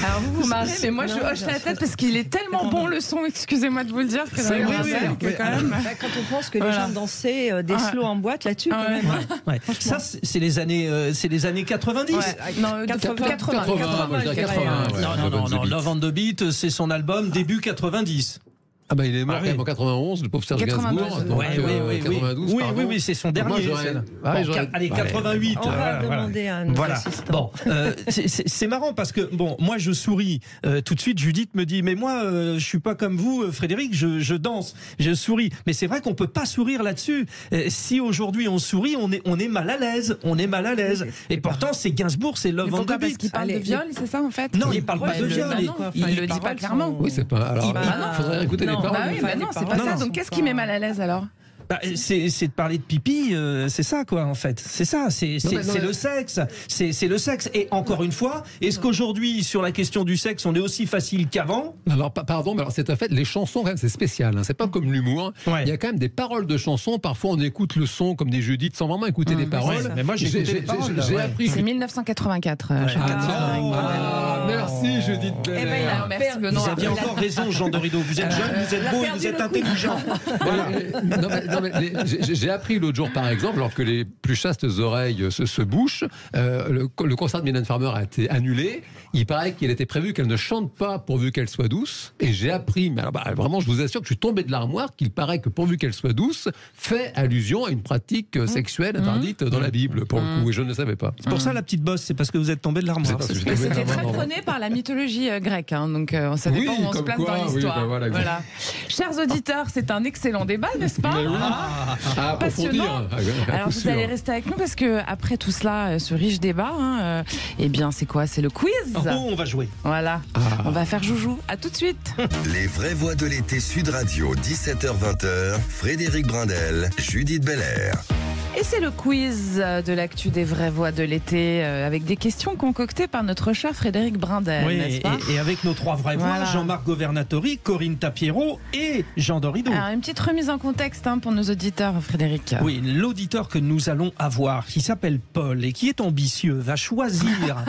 Alors vous marrez, mais moi je hoche la tête parce qu'il est tellement bon le son, excusez-moi de vous le dire, que C'est dans vrai, que quand même... Quand on pense que les gens dansaient des slows en boîte là-dessus, quand même. Ouais. Ça, c'est les années 90. Ouais. Non, 80. Non, Love on the Beat, c'est son album début 90. Ah bah il est mort quand même en 91, le pauvre Serge Gainsbourg. Donc, 92, oui, c'est son dernier. Allez, 88. On va demander à un assistant. Bon, c'est marrant parce que moi je souris tout de suite. Judith me dit mais moi je suis pas comme vous, Frédéric. Je danse, je souris. Mais c'est vrai qu'on peut pas sourire là-dessus. Si aujourd'hui on sourit, on est mal à l'aise. Et pourtant c'est Gainsbourg, c'est Love on the Beat. Parce qu'il parle de viol, c'est ça en fait? Non, il parle pas de viol. Il le dit pas clairement. Oui, c'est pas. Alors, il faudrait écouter les paroles. Non, c'est pas ça. Donc qu'est-ce qui met mal à l'aise alors? C'est de parler de pipi, c'est ça quoi en fait. C'est ça, c'est le sexe. C'est le sexe. Et encore une fois, est-ce qu'aujourd'hui sur la question du sexe, on est aussi facile qu'avant? Alors pardon, mais alors c'est en fait les chansons quand même, c'est spécial. Hein, c'est pas comme l'humour. Ouais. Il y a quand même des paroles de chansons. Parfois on écoute le son comme des Judith sans vraiment écouter les paroles. Ouais, mais moi j'ai appris. C'est 1984. Merci Judith. Vous aviez encore raison, Jean Dorido. Vous êtes jeune, vous êtes beau et vous êtes intelligent. Voilà. J'ai appris l'autre jour, par exemple, alors que les plus chastes oreilles se bouchent, le concert de Mylène Farmer a été annulé. Il paraît qu'il était prévu qu'elle ne chante pas pourvu qu'elle soit douce. Et j'ai appris, mais alors, vraiment, je vous assure que je suis tombé de l'armoire, qu'il paraît que pourvu qu'elle soit douce fait allusion à une pratique sexuelle interdite dans la Bible, pour le coup. Et je ne savais pas. C'est pour ça la petite bosse, c'est parce que vous êtes tombé de l'armoire. C'était très prôné par la mythologie grecque, hein, donc ça dépend où on se place dans l'histoire. Voilà. Chers auditeurs, c'est un excellent débat, n'est-ce pas? Passionnant. Alors vous allez rester avec nous parce que après tout cela, ce riche débat, eh bien c'est quoi? C'est le quiz. On va jouer. Voilà. On va faire joujou. À tout de suite. Les vraies voix de l'été Sud Radio, 17h-20h. Frédéric Brindel, Judith Belair. Et c'est le quiz de l'actu des vraies voix de l'été avec des questions concoctées par notre cher Frédéric Brindel, n'est-ce pas? Et avec nos trois vraies voix, Jean-Marc Governatori, Corinne Tapiero et Jean Dorido. Alors une petite remise en contexte pour nos auditeurs, Frédéric. Oui, l'auditeur que nous allons avoir, qui s'appelle Paul et qui est ambitieux, va choisir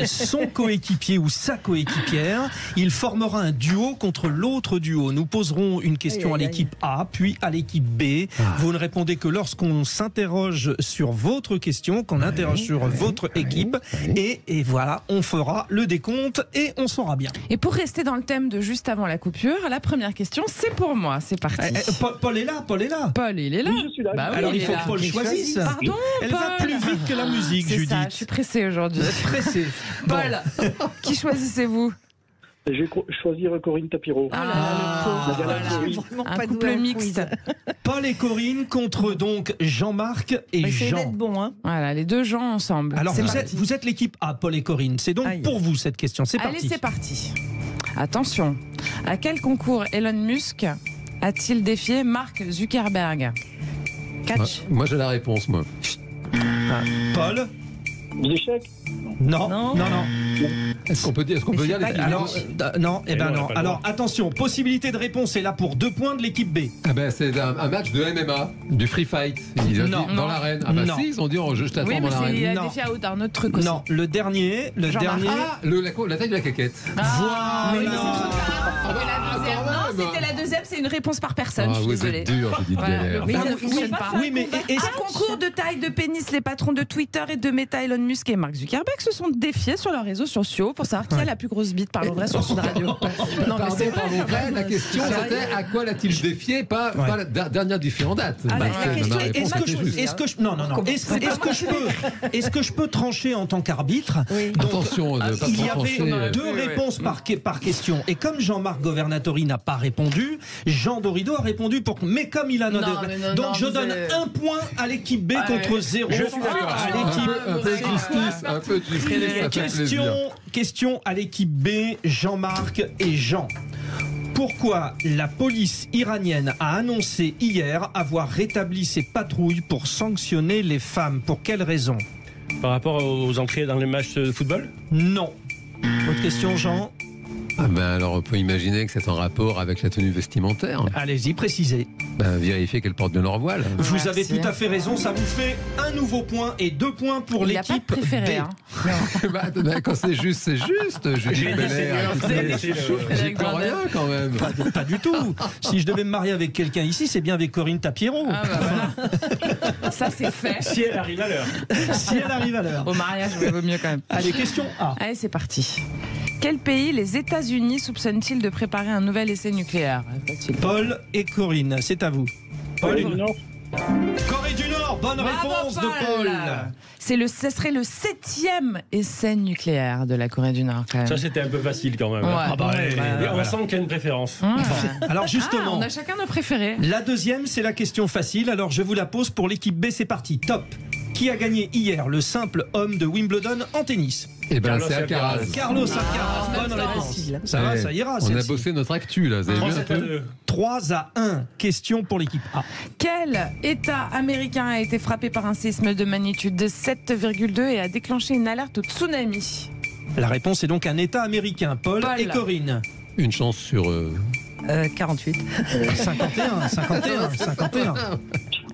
son coéquipier ou sa coéquipière. Il formera un duo contre l'autre duo. Nous poserons une question à l'équipe A, puis à l'équipe B. Vous ne répondez que lorsqu'on s'interroge sur votre question, qu'on interroge sur votre équipe. Et voilà, on fera le décompte et on saura bien. Et pour rester dans le thème de juste avant la coupure, la première question, c'est pour moi. C'est parti. Paul est là. Paul, il est là. Oui, je suis là. Bah oui, alors il faut que Paul choisisse. Pardon, Elle Paul. va plus vite que la musique, c'est Judith. Ça, je suis pressée aujourd'hui. Vous êtes pressée. Paul, qui choisissez-vous? Je vais choisir Corinne Tapiro. Un couple mixte. Paul et Corinne contre donc Jean-Marc et Jean. D'être bon, hein. Voilà, les deux gens ensemble. Alors vous êtes l'équipe A, Paul et Corinne. C'est donc pour vous cette question. C'est parti. Allez, c'est parti. Attention. À quel concours Elon Musk a-t-il défié Mark Zuckerberg? Catch. Moi j'ai la réponse, moi. Paul? Des échecs? Non. Est-ce qu'on peut dire les Alors, non. Alors, attention, possibilité de réponse est là pour 2 points de l'équipe B. Ah ben, c'est un match de MMA, du free fight. Ils ont dit dans l'arène. Ah ben si, ils ont dit je te la forme dans l'arène. Oui, mais c'est défi à un autre truc aussi. Non, le dernier. Ah, la taille de la caquette. Voilà. Mais c'est trop tard. Non, c'était la deuxième, c'est une réponse par personne. Je suis désolée. Vous êtes dur, j'ai dit de galère. Mais ça ne fonctionne pas. Oui, mais Un concours de taille de pénis, les patrons de Twitter et de Meta, Elon Musk et Mark Zuckerberg, se sont défiés sur leurs réseaux sociaux pour savoir qui a la plus grosse bite. Parlons vrai sur Sud Radio. Non, mais c'est vrai. La question c'était à quoi l'a-t-il défié, pas la dernière défi en date. Est-ce que je peux trancher en tant qu'arbitre? Attention, il y avait 2 réponses par question. Et comme Jean-Marc Governatori n'a pas répondu, Jean Dorido a répondu pour. Mais comme il a noté. Donc je donne 1 point à l'équipe B contre 0 à l'équipe. Un peu de justice. Question à l'équipe B, Jean-Marc et Jean. Pourquoi la police iranienne a annoncé hier avoir rétabli ses patrouilles pour sanctionner les femmes? Pour quelle raison? Par rapport aux entrées dans les matchs de football? Non. Autre question, Jean? Ah ben alors on peut imaginer que c'est en rapport avec la tenue vestimentaire. Allez-y, précisez. Vérifier qu'elle porte de leur voile. Vous avez tout à fait raison, ça vous fait un nouveau point et 2 points pour l'équipe B. Quand c'est juste, c'est juste. Julie Belair, j'y peux rien quand même. Pas du tout. Si je devais me marier avec quelqu'un ici, c'est bien avec Corinne Tapiro. Ça c'est fait. Si elle arrive à l'heure. Si elle arrive à l'heure. Au mariage, il vaut mieux quand même. Allez, question A. Allez, c'est parti. Quel pays les États-Unis soupçonnent-ils de préparer un nouvel essai nucléaire? Paul et Corinne, c'est à vous. Corée du Nord. Corée du Nord, bonne réponse de Paul. Ce serait le 7e essai nucléaire de la Corée du Nord, quand même. Ça, c'était un peu facile quand même. Ouais. On sent qu'il y a une préférence. Alors justement, on a chacun nos préférés. La deuxième, c'est la question facile. Alors je vous la pose pour l'équipe B, c'est parti. Top. Qui a gagné hier le simple homme de Wimbledon en tennis? Eh ben c'est Alcaraz. Carlos Alcaraz, bonne réponse. Ça va, ça ira. On a bossé notre actu là, vous avez vu un peu. 3-1. Question pour l'équipe A. Quel État américain a été frappé par un séisme de magnitude de 7,2 et a déclenché une alerte au tsunami? La réponse est donc un État américain. Paul et Corinne. Une chance sur 48. 51.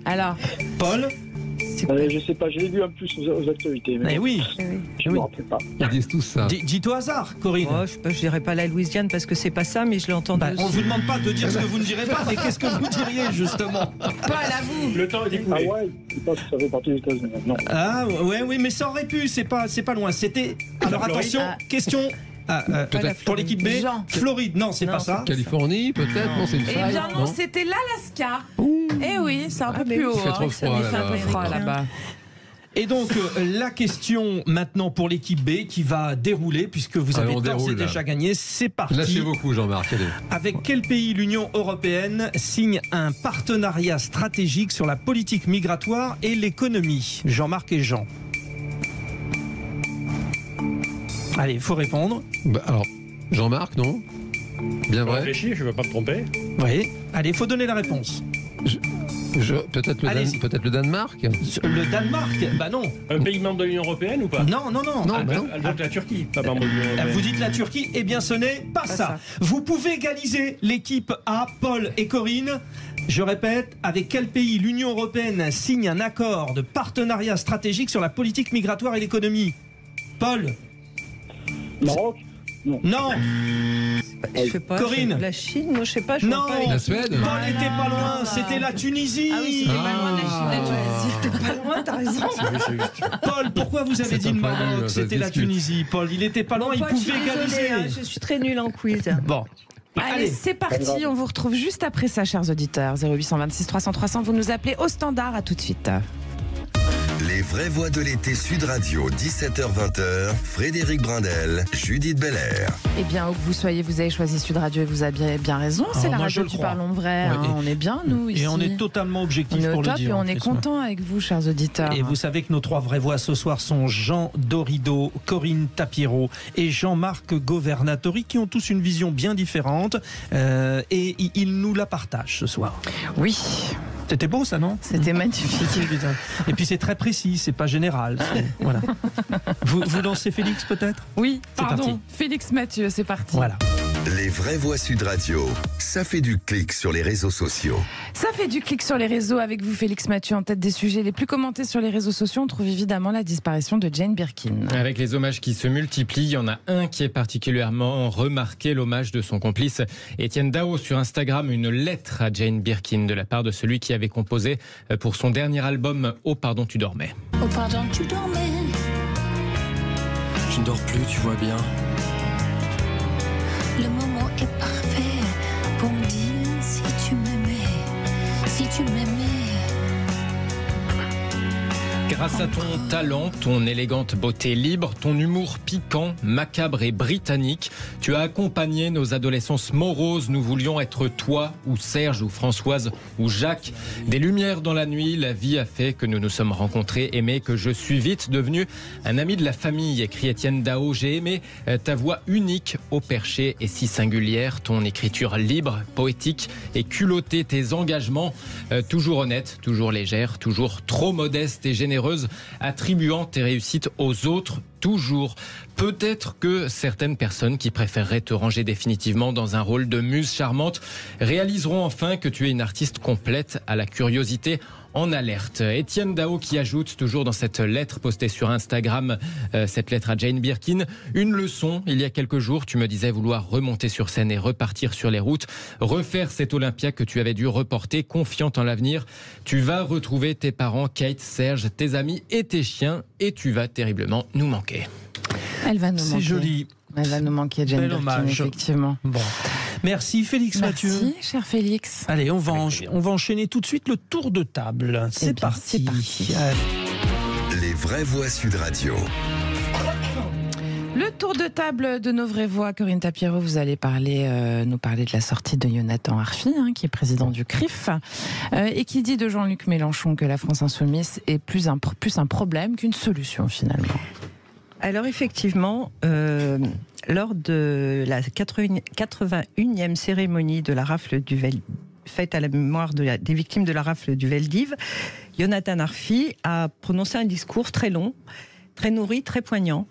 Alors, Paul? Je sais pas, je l'ai vu en plus aux actualités. Mais oui. Je ne me rappelle pas. Ils disent tous ça. Dis-toi au hasard, Corinne. Je dirais pas la Louisiane parce que c'est pas ça, mais je l'ai entendu. On ne vous demande pas de dire ce que vous ne direz pas, mais qu'est-ce que vous diriez justement? Paul, à vous. Le temps est écoulé. Ah ouais, je sais pas si ça fait partie des États-Unis. Non. Ah oui, mais ça aurait pu, c'est pas loin. C'était. Alors attention, question. Peut-être pour l'équipe B. Floride, non, c'est pas ça. Californie, peut-être. Non, c'est une faille. Eh bien non, c'était l'Alaska. Eh oui, c'est un peu plus haut. Il fait trop froid là-bas. Et donc, la question maintenant pour l'équipe B qui va dérouler, puisque vous avez d'ores et déjà gagné. C'est parti. Lâchez beaucoup, Jean-Marc. Avec quel pays l'Union européenne signe un partenariat stratégique sur la politique migratoire et l'économie? Jean-Marc et Jean. Allez, il faut répondre. Alors, Jean-Marc, non? Bien vrai. Réfléchis, je ne veux pas me tromper. Oui. Allez, il faut donner la réponse. Peut-être le Danemark. Le Danemark? Bah non. Un pays membre de l'Union européenne ou pas? Non. Donc la Turquie, pas membre de l'Union européenne. Vous dites la Turquie? Eh bien, ce n'est pas ça. Vous pouvez égaliser l'équipe A, Paul et Corinne. Je répète, avec quel pays l'Union européenne signe un accord de partenariat stratégique sur la politique migratoire et l'économie? Paul? Maroc? Non. Je sais pas. Corinne? La Chine, moi je sais pas. Non. La Suède? Paul n'était pas loin, c'était la Tunisie. Ah oui, c'était pas loin de la Chine, la Tunisie. C'était pas loin, t'as raison. Paul, pourquoi vous avez dit le Maroc? C'était la Tunisie. Paul, il était pas loin, il pouvait égaliser. Je suis très nulle en quiz. Bon. Allez, c'est parti, on vous retrouve juste après ça, chers auditeurs. 0826 300 300, vous nous appelez au standard, à tout de suite. Les vraies voix de l'été Sud Radio, 17h-20h, Frédéric Brindel, Judith Belair. Eh bien, où que vous soyez, vous avez choisi Sud Radio et vous avez bien raison. C'est la radio qui Parlons Vrai. Ouais, on est bien, nous, ici. Et on est totalement objectif on est pour au top le dire. Et on est content avec vous, chers auditeurs. Et vous savez que nos 3 vraies voix ce soir sont Jean Dorido, Corinne Tapiero et Jean-Marc Governatori, qui ont tous une vision bien différente. Et ils nous la partagent ce soir. Oui. C'était beau, ça, non? C'était magnifique. Et puis c'est très précis, c'est pas général. Voilà. Vous lancez Félix, peut-être? Oui, pardon. Parti. Félix Mathieu, c'est parti. Voilà. Les vraies voix Sud Radio, ça fait du clic sur les réseaux sociaux. Ça fait du clic sur les réseaux avec vous, Félix Mathieu, en tête des sujets les plus commentés sur les réseaux sociaux. On trouve évidemment la disparition de Jane Birkin. Avec les hommages qui se multiplient, il y en a un qui est particulièrement remarqué, l'hommage de son complice Étienne Dao sur Instagram, une lettre à Jane Birkin de la part de celui qui avait composé pour son dernier album « Oh pardon, tu dormais ». Oh pardon, tu dormais. Je ne dors plus, tu vois bien. Le moment est parfait pour me dire si tu m'aimais, si tu m'aimais. Grâce à ton talent, ton élégante beauté libre, ton humour piquant, macabre et britannique, tu as accompagné nos adolescences moroses. Nous voulions être toi, ou Serge, ou Françoise, ou Jacques. Des lumières dans la nuit, la vie a fait que nous nous sommes rencontrés, aimés, que je suis vite devenu un ami de la famille, écrit Étienne Dao. J'ai aimé ta voix unique au perché et si singulière, ton écriture libre, poétique et culottée, tes engagements toujours honnêtes, toujours légères, toujours trop modestes et généreuses, attribuant tes réussites aux autres, toujours. Peut-être que certaines personnes qui préféreraient te ranger définitivement dans un rôle de muse charmante réaliseront enfin que tu es une artiste complète à la curiosité en alerte. Étienne Dao qui ajoute toujours dans cette lettre postée sur Instagram, cette lettre à Jane Birkin, une leçon. Il y a quelques jours, tu me disais vouloir remonter sur scène et repartir sur les routes, refaire cet Olympia que tu avais dû reporter, confiante en l'avenir. Tu vas retrouver tes parents, Kate, Serge, tes amis et tes chiens et tu vas terriblement nous manquer. Elle va nous manquer. C'est joli. Elle va nous manquer, Jane Birkin, effectivement. Bon. Merci Félix Mathieu. Merci, cher Félix. Allez, on va enchaîner tout de suite le tour de table. C'est parti. Les vraies voix Sud Radio. Le tour de table de nos vraies voix. Corinne Tapiero, vous allez nous parler de la sortie de Jonathan Arfi, qui est président du CRIF, et qui dit de Jean-Luc Mélenchon que la France insoumise est plus un problème qu'une solution finalement. Alors effectivement, lors de la 81e cérémonie de la rafle du faite à la mémoire des victimes de la rafle du Veldiv, Jonathan Arfi a prononcé un discours très long, très nourri, très poignant,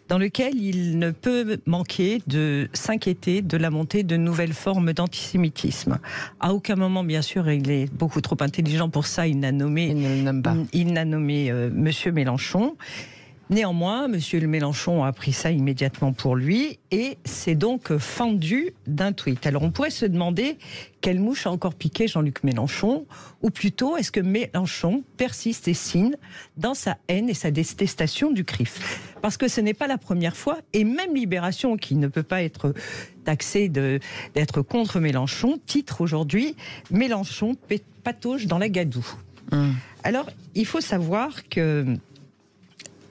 dans lequel il ne peut manquer de s'inquiéter de la montée de nouvelles formes d'antisémitisme. À aucun moment, bien sûr, il est beaucoup trop intelligent pour ça, il n'a nommé Monsieur Mélenchon. Néanmoins, M. Mélenchon a pris ça immédiatement pour lui et s'est donc fendu d'un tweet. Alors on pourrait se demander quelle mouche a encore piqué Jean-Luc Mélenchon, ou plutôt est-ce que Mélenchon persiste et signe dans sa haine et sa détestation du CRIF? Parce que ce n'est pas la première fois, et même Libération, qui ne peut pas être taxée d'être contre Mélenchon, titre aujourd'hui « Mélenchon patauge dans la gadoue ». Alors il faut savoir que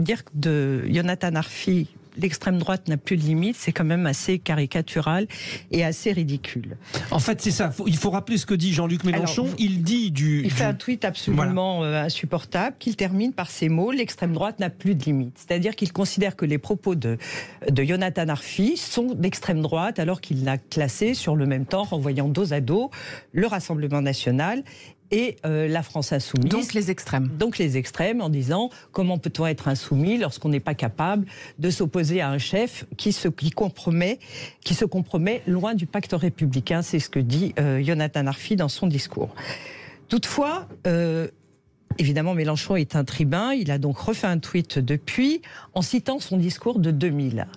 dire de Jonathan Arfi, l'extrême droite n'a plus de limites, c'est quand même assez caricatural et assez ridicule. En fait, c'est ça. Il faut rappeler ce que dit Jean-Luc Mélenchon. Alors, il fait un tweet absolument insupportable qu'il termine par ces mots: l'extrême droite n'a plus de limites. C'est-à-dire qu'il considère que les propos de Jonathan Arfi sont d'extrême droite, alors qu'il l'a classé sur le même temps, renvoyant dos à dos le Rassemblement national et la France insoumise. Donc les extrêmes. Donc les extrêmes, en disant comment peut-on être insoumis lorsqu'on n'est pas capable de s'opposer à un chef qui se compromet loin du pacte républicain. C'est ce que dit Jonathan Arfi dans son discours. Toutefois, évidemment, Mélenchon est un tribun. Il a donc refait un tweet depuis en citant son discours de 2000.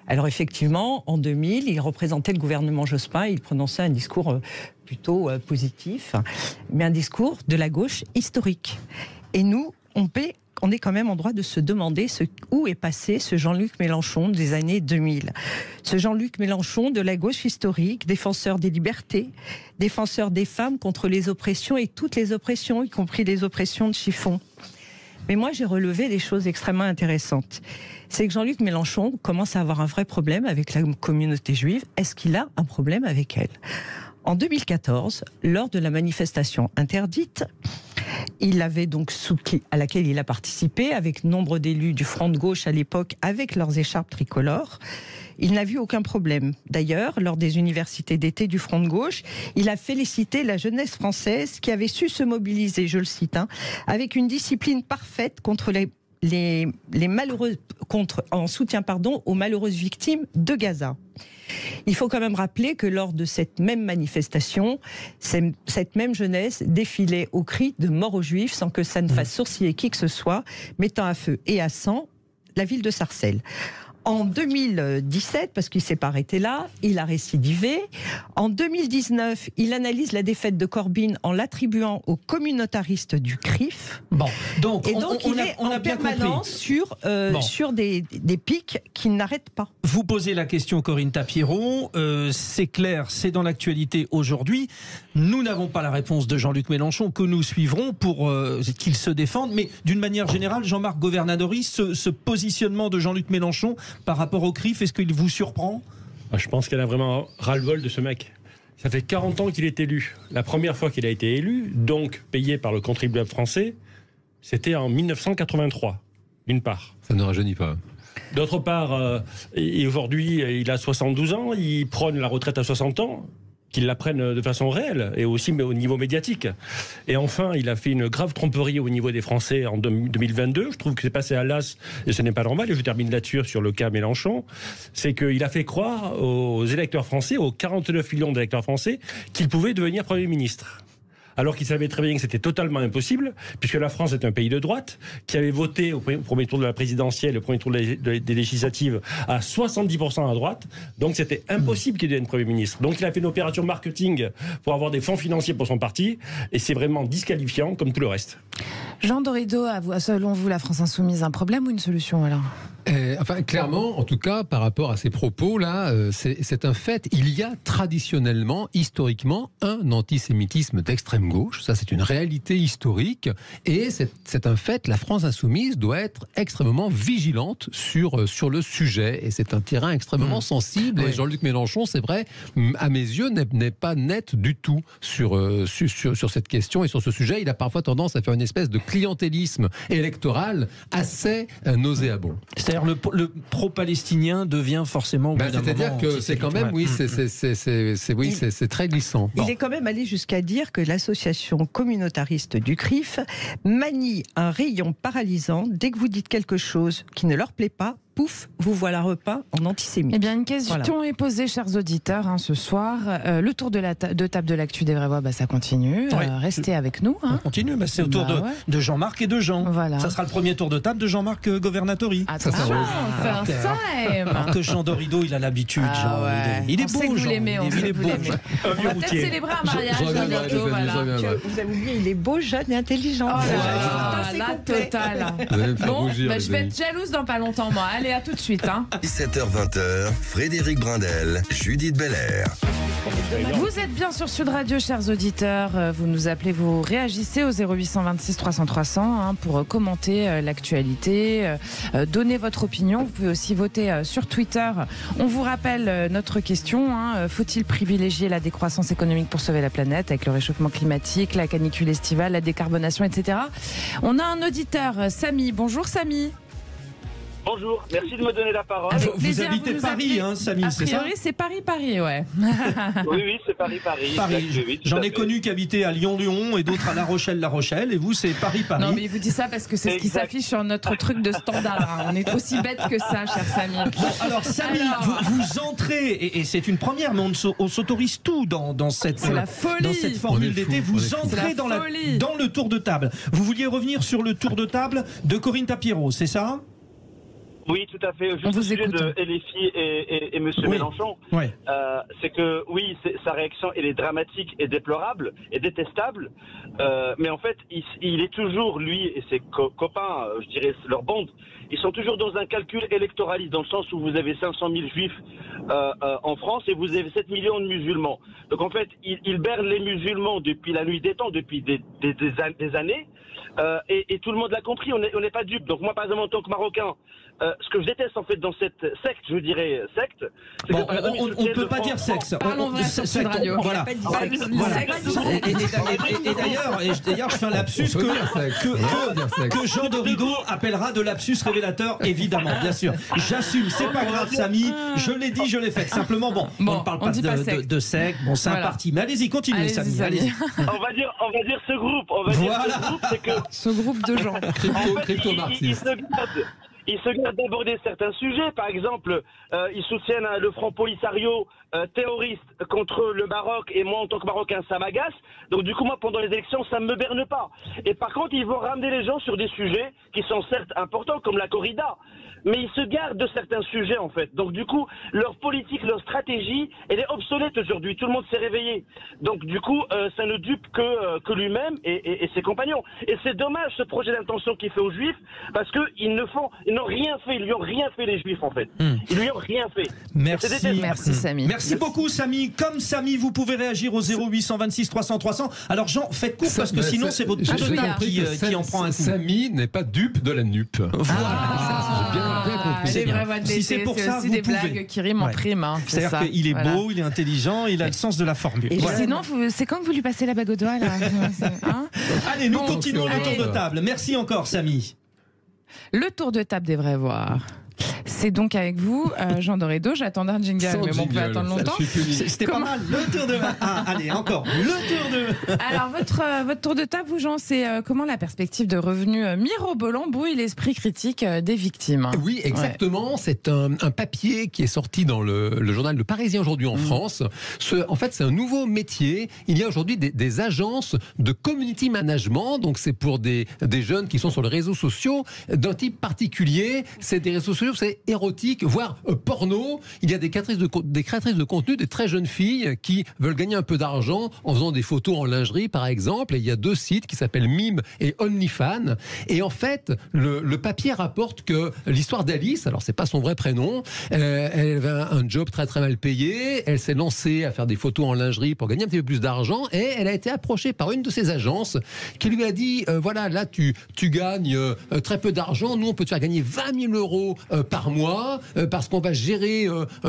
Alors effectivement, en 2000, il représentait le gouvernement Jospin, il prononçait un discours plutôt positif, mais un discours de la gauche historique. Et nous, on est quand même en droit de se demander où est passé ce Jean-Luc Mélenchon des années 2000. Ce Jean-Luc Mélenchon de la gauche historique, défenseur des libertés, défenseur des femmes contre les oppressions et toutes les oppressions, y compris les oppressions de chiffon. Mais moi, j'ai relevé des choses extrêmement intéressantes. C'est que Jean-Luc Mélenchon commence à avoir un vrai problème avec la communauté juive. Est-ce qu'il a un problème avec elle ? En 2014, lors de la manifestation interdite, il avait donc à laquelle il a participé avec nombre d'élus du Front de gauche à l'époque avec leurs écharpes tricolores. Il n'a vu aucun problème. D'ailleurs, lors des universités d'été du Front de gauche, il a félicité la jeunesse française qui avait su se mobiliser, je le cite, avec une discipline parfaite contre les malheureux, en soutien aux malheureuses victimes de Gaza. Il faut quand même rappeler que lors de cette même manifestation, cette même jeunesse défilait au cri de mort aux Juifs sans que ça ne fasse sourciller qui que ce soit, mettant à feu et à sang la ville de Sarcelles. En 2017, parce qu'il ne s'est pas arrêté là, il a récidivé. En 2019, il analyse la défaite de Corbyn en l'attribuant aux communautaristes du CRIF. Bon, donc, il est en permanence sur des pics qui n'arrêtent pas. Vous posez la question, Corinne Tapieron. C'est clair, c'est dans l'actualité aujourd'hui. Nous n'avons pas la réponse de Jean-Luc Mélenchon que nous suivrons pour qu'il se défende. Mais d'une manière générale, Jean-Marc Governadori, ce positionnement de Jean-Luc Mélenchon par rapport au CRIF, est-ce qu'il vous surprend ? Je pense qu'elle a vraiment ras-le-bol de ce mec. Ça fait 40 ans qu'il est élu. La première fois qu'il a été élu, donc payé par le contribuable français, c'était en 1983, d'une part. Ça ne rajeunit pas. D'autre part, et aujourd'hui, il a 72 ans, il prône la retraite à 60 ans, qu'il la prenne de façon réelle, et aussi au niveau médiatique. Et enfin, il a fait une grave tromperie au niveau des Français en 2022. Je trouve que c'est passé à l'as, et ce n'est pas normal, et je termine là-dessus sur le cas Mélenchon. C'est qu'il a fait croire aux électeurs français, aux 49 millions d'électeurs français, qu'il pouvait devenir Premier ministre. Alors qu'il savait très bien que c'était totalement impossible, puisque la France est un pays de droite, qui avait voté au premier tour de la présidentielle, au premier tour des législatives, à 70% à droite. Donc c'était impossible qu'il devienne Premier ministre. Donc il a fait une opération marketing pour avoir des fonds financiers pour son parti, et c'est vraiment disqualifiant, comme tout le reste. Jean Dorido, selon vous, la France insoumise, un problème ou une solution alors ? Clairement, en tout cas, par rapport à ces propos-là, c'est un fait. Il y a traditionnellement, historiquement, un antisémitisme d'extrême gauche. Ça, c'est une réalité historique. Et c'est un fait. La France insoumise doit être extrêmement vigilante sur le sujet. Et c'est un terrain extrêmement sensible. Oui. Et Jean-Luc Mélenchon, c'est vrai, à mes yeux, n'est pas net du tout sur cette question et sur ce sujet. Il a parfois tendance à faire une espèce de clientélisme électoral assez nauséabond. C'est-à-dire le pro-palestinien devient forcément... c'est-à-dire que c'est quand même, c'est très glissant. Il est quand même allé jusqu'à dire que l'association communautariste du CRIF manie un rayon paralysant. Dès que vous dites quelque chose qui ne leur plaît pas, pouf, vous voilà repeint en antisémite. Eh bien, une question est posée, chers auditeurs, ce soir. Le tour de table de l'actu des Vraies Voix, ça continue. Restez avec nous. On continue, c'est au tour de Jean-Marc et de Jean. Voilà. Ça sera le premier tour de table de Jean-Marc Governatori. Alors que Jean Dorido, il a l'habitude. Il est beau, Jean. Il est beau. On va peut-être célébrer un mariage. Vous avez oublié, il est beau, jeune et intelligent. La totale. Bon, je vais être jalouse dans pas longtemps, moi. Allez, à tout de suite. 17h-20h, Frédéric Brundel, Judith Belair. Vous êtes bien sur Sud Radio, chers auditeurs. Vous nous appelez, vous réagissez au 0826 300 300 pour commenter l'actualité, donner votre opinion. Vous pouvez aussi voter sur Twitter. On vous rappelle notre question. Faut-il privilégier la décroissance économique pour sauver la planète avec le réchauffement climatique, la canicule estivale, la décarbonation, etc. On a un auditeur, Samy. Bonjour Samy. Bonjour, merci de me donner la parole. Vous habitez Paris, Samy, c'est ça ? A priori, c'est Paris, ouais. Oui, c'est Paris. Oui, j'en ai connu qui habitaient à Lyon et d'autres à La Rochelle, et vous, c'est Paris. Non, mais il vous dit ça parce que c'est ce qui s'affiche sur notre truc de standard. On est aussi bête que ça, cher Samy. Bon, alors, Samy, vous entrez, et c'est une première, mais on s'autorise tout dans cette formule d'été. Vous entrez dans le tour de table. Vous vouliez revenir sur le tour de table de Corinne Tapieron, c'est ça ? Oui, tout à fait. Juste au sujet de LFI et M. Mélenchon, c'est que sa réaction, elle est dramatique et déplorable et détestable. Mais en fait, il est toujours, lui et ses copains, je dirais leur bande, ils sont toujours dans un calcul électoraliste, dans le sens où vous avez 500 000 juifs en France et vous avez 7 millions de musulmans. Donc en fait, ils bernent les musulmans depuis la nuit des temps, depuis des années. Et tout le monde l'a compris, on n'est pas dupes. Donc moi, par exemple, en tant que Marocain, ce que je déteste en fait dans cette secte, je dirais secte, c'est bon, que par exemple, on ne peut pas dire sexe. Parlons vrai sur Sud Radio. Voilà. Et d'ailleurs, je fais un lapsus que Jean Dorido appellera de lapsus révélateur, évidemment, bien sûr. J'assume, c'est pas grave, Samy. Je l'ai dit, je l'ai fait. Simplement, bon, on ne parle pas de secte. Bon, c'est un parti. Mais allez-y, continuez, Samy. Allez-y. On va dire ce groupe. On va dire ce groupe, c'est que ce groupe de gens. Crypto-marxistes. Ils se gardent d'aborder certains sujets. Par exemple, ils soutiennent le Front Polisario terroriste contre le Maroc. Et moi, en tant que Marocain, ça m'agace. Donc du coup, moi, pendant les élections, ça ne me berne pas. Et par contre, ils vont ramener les gens sur des sujets qui sont certes importants, comme la corrida. Mais ils se gardent de certains sujets, en fait. Donc du coup, leur politique, leur stratégie, elle est obsolète aujourd'hui. Tout le monde s'est réveillé. Donc du coup, ça ne dupe que lui-même et ses compagnons. Et c'est dommage, ce projet d'intention qu'il fait aux Juifs, parce qu'ils n'ont rien fait. Ils lui ont rien fait, les Juifs, en fait. Ils lui ont rien fait. Merci, Samy. Merci beaucoup, Samy. Comme Samy, vous pouvez réagir au 0826 300 300. Alors Jean, faites court, parce que sinon, c'est votre temps qui en prend un coup. Samy n'est pas dupe de la nupe. Voilà. Si c'est pour ça, aussi des blagues qui riment en prime. C'est-à-dire qu'il est beau, il est intelligent, il a le sens de la formule. Et sinon, c'est quand que vous lui passez la bague au doigt là Allez, nous continuons le tour de table. Merci encore, Samy. Le tour de table des vrais voix. C'est donc avec vous, Jean Dorido. J'attendais un jingle, mais bon, on peut attendre longtemps. C'était pas mal. Le tour de... allez, encore. Le tour de... Alors, votre tour de table, vous, Jean, c'est comment la perspective de revenus mirobolants brouille l'esprit critique des victimes. Oui, exactement. Ouais. C'est un papier qui est sorti dans le journal Le Parisien aujourd'hui en France. En fait, c'est un nouveau métier. Il y a aujourd'hui des agences de community management. Donc, c'est pour des jeunes qui sont sur les réseaux sociaux d'un type particulier. C'est des réseaux sociaux, c'est érotique, voire porno. Il y a des créatrices de contenu, des très jeunes filles qui veulent gagner un peu d'argent en faisant des photos en lingerie, par exemple. Et il y a 2 sites qui s'appellent Mime et OnlyFans. Et en fait, le papier rapporte que l'histoire d'Alice, alors c'est pas son vrai prénom, elle avait un job très très mal payé. Elle s'est lancée à faire des photos en lingerie pour gagner un petit peu plus d'argent. Et elle a été approchée par une de ces agences qui lui a dit voilà, là tu gagnes très peu d'argent. Nous, on peut te faire gagner 20 000 euros par mois, parce qu'on va gérer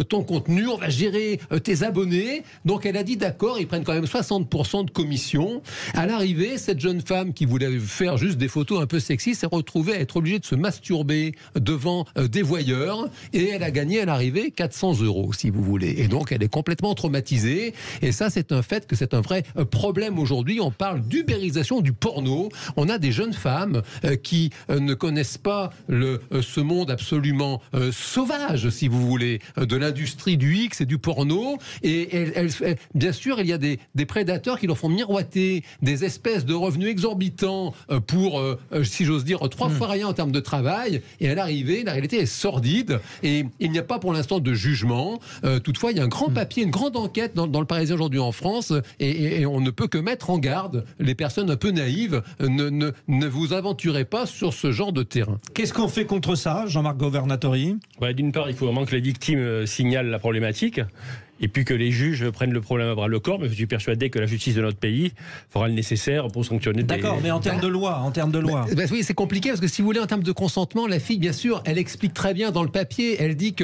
ton contenu, on va gérer tes abonnés. Donc elle a dit d'accord, ils prennent quand même 60% de commission. À l'arrivée, cette jeune femme qui voulait faire juste des photos un peu sexy s'est retrouvée à être obligée de se masturber devant des voyeurs, et elle a gagné à l'arrivée 400 €, si vous voulez. Et donc elle est complètement traumatisée, et ça c'est un fait que c'est un vrai problème aujourd'hui. On parle d'ubérisation du porno. On a des jeunes femmes qui ne connaissent pas ce monde absolument sauvage, si vous voulez, de l'industrie du X et du porno. Et bien sûr, il y a des prédateurs qui leur font miroiter des espèces de revenus exorbitants pour, si j'ose dire, 3 fois rien en termes de travail. Et à l'arrivée, la réalité est sordide. Et il n'y a pas pour l'instant de jugement. Toutefois, il y a un grand papier, une grande enquête dans le Parisien aujourd'hui en France. Et on ne peut que mettre en garde les personnes un peu naïves. Ne vous aventurez pas sur ce genre de terrain. Qu'est-ce qu'on fait contre ça, Jean-Marc Governatori? D'une part, il faut vraiment que les victimes signalent la problématique. Et puis que les juges prennent le problème à bras le corps, mais je suis persuadé que la justice de notre pays fera le nécessaire pour sanctionner. D'accord, mais en termes de loi, oui, c'est compliqué parce que si vous voulez, en termes de consentement, la fille, bien sûr, elle explique très bien dans le papier. Elle dit que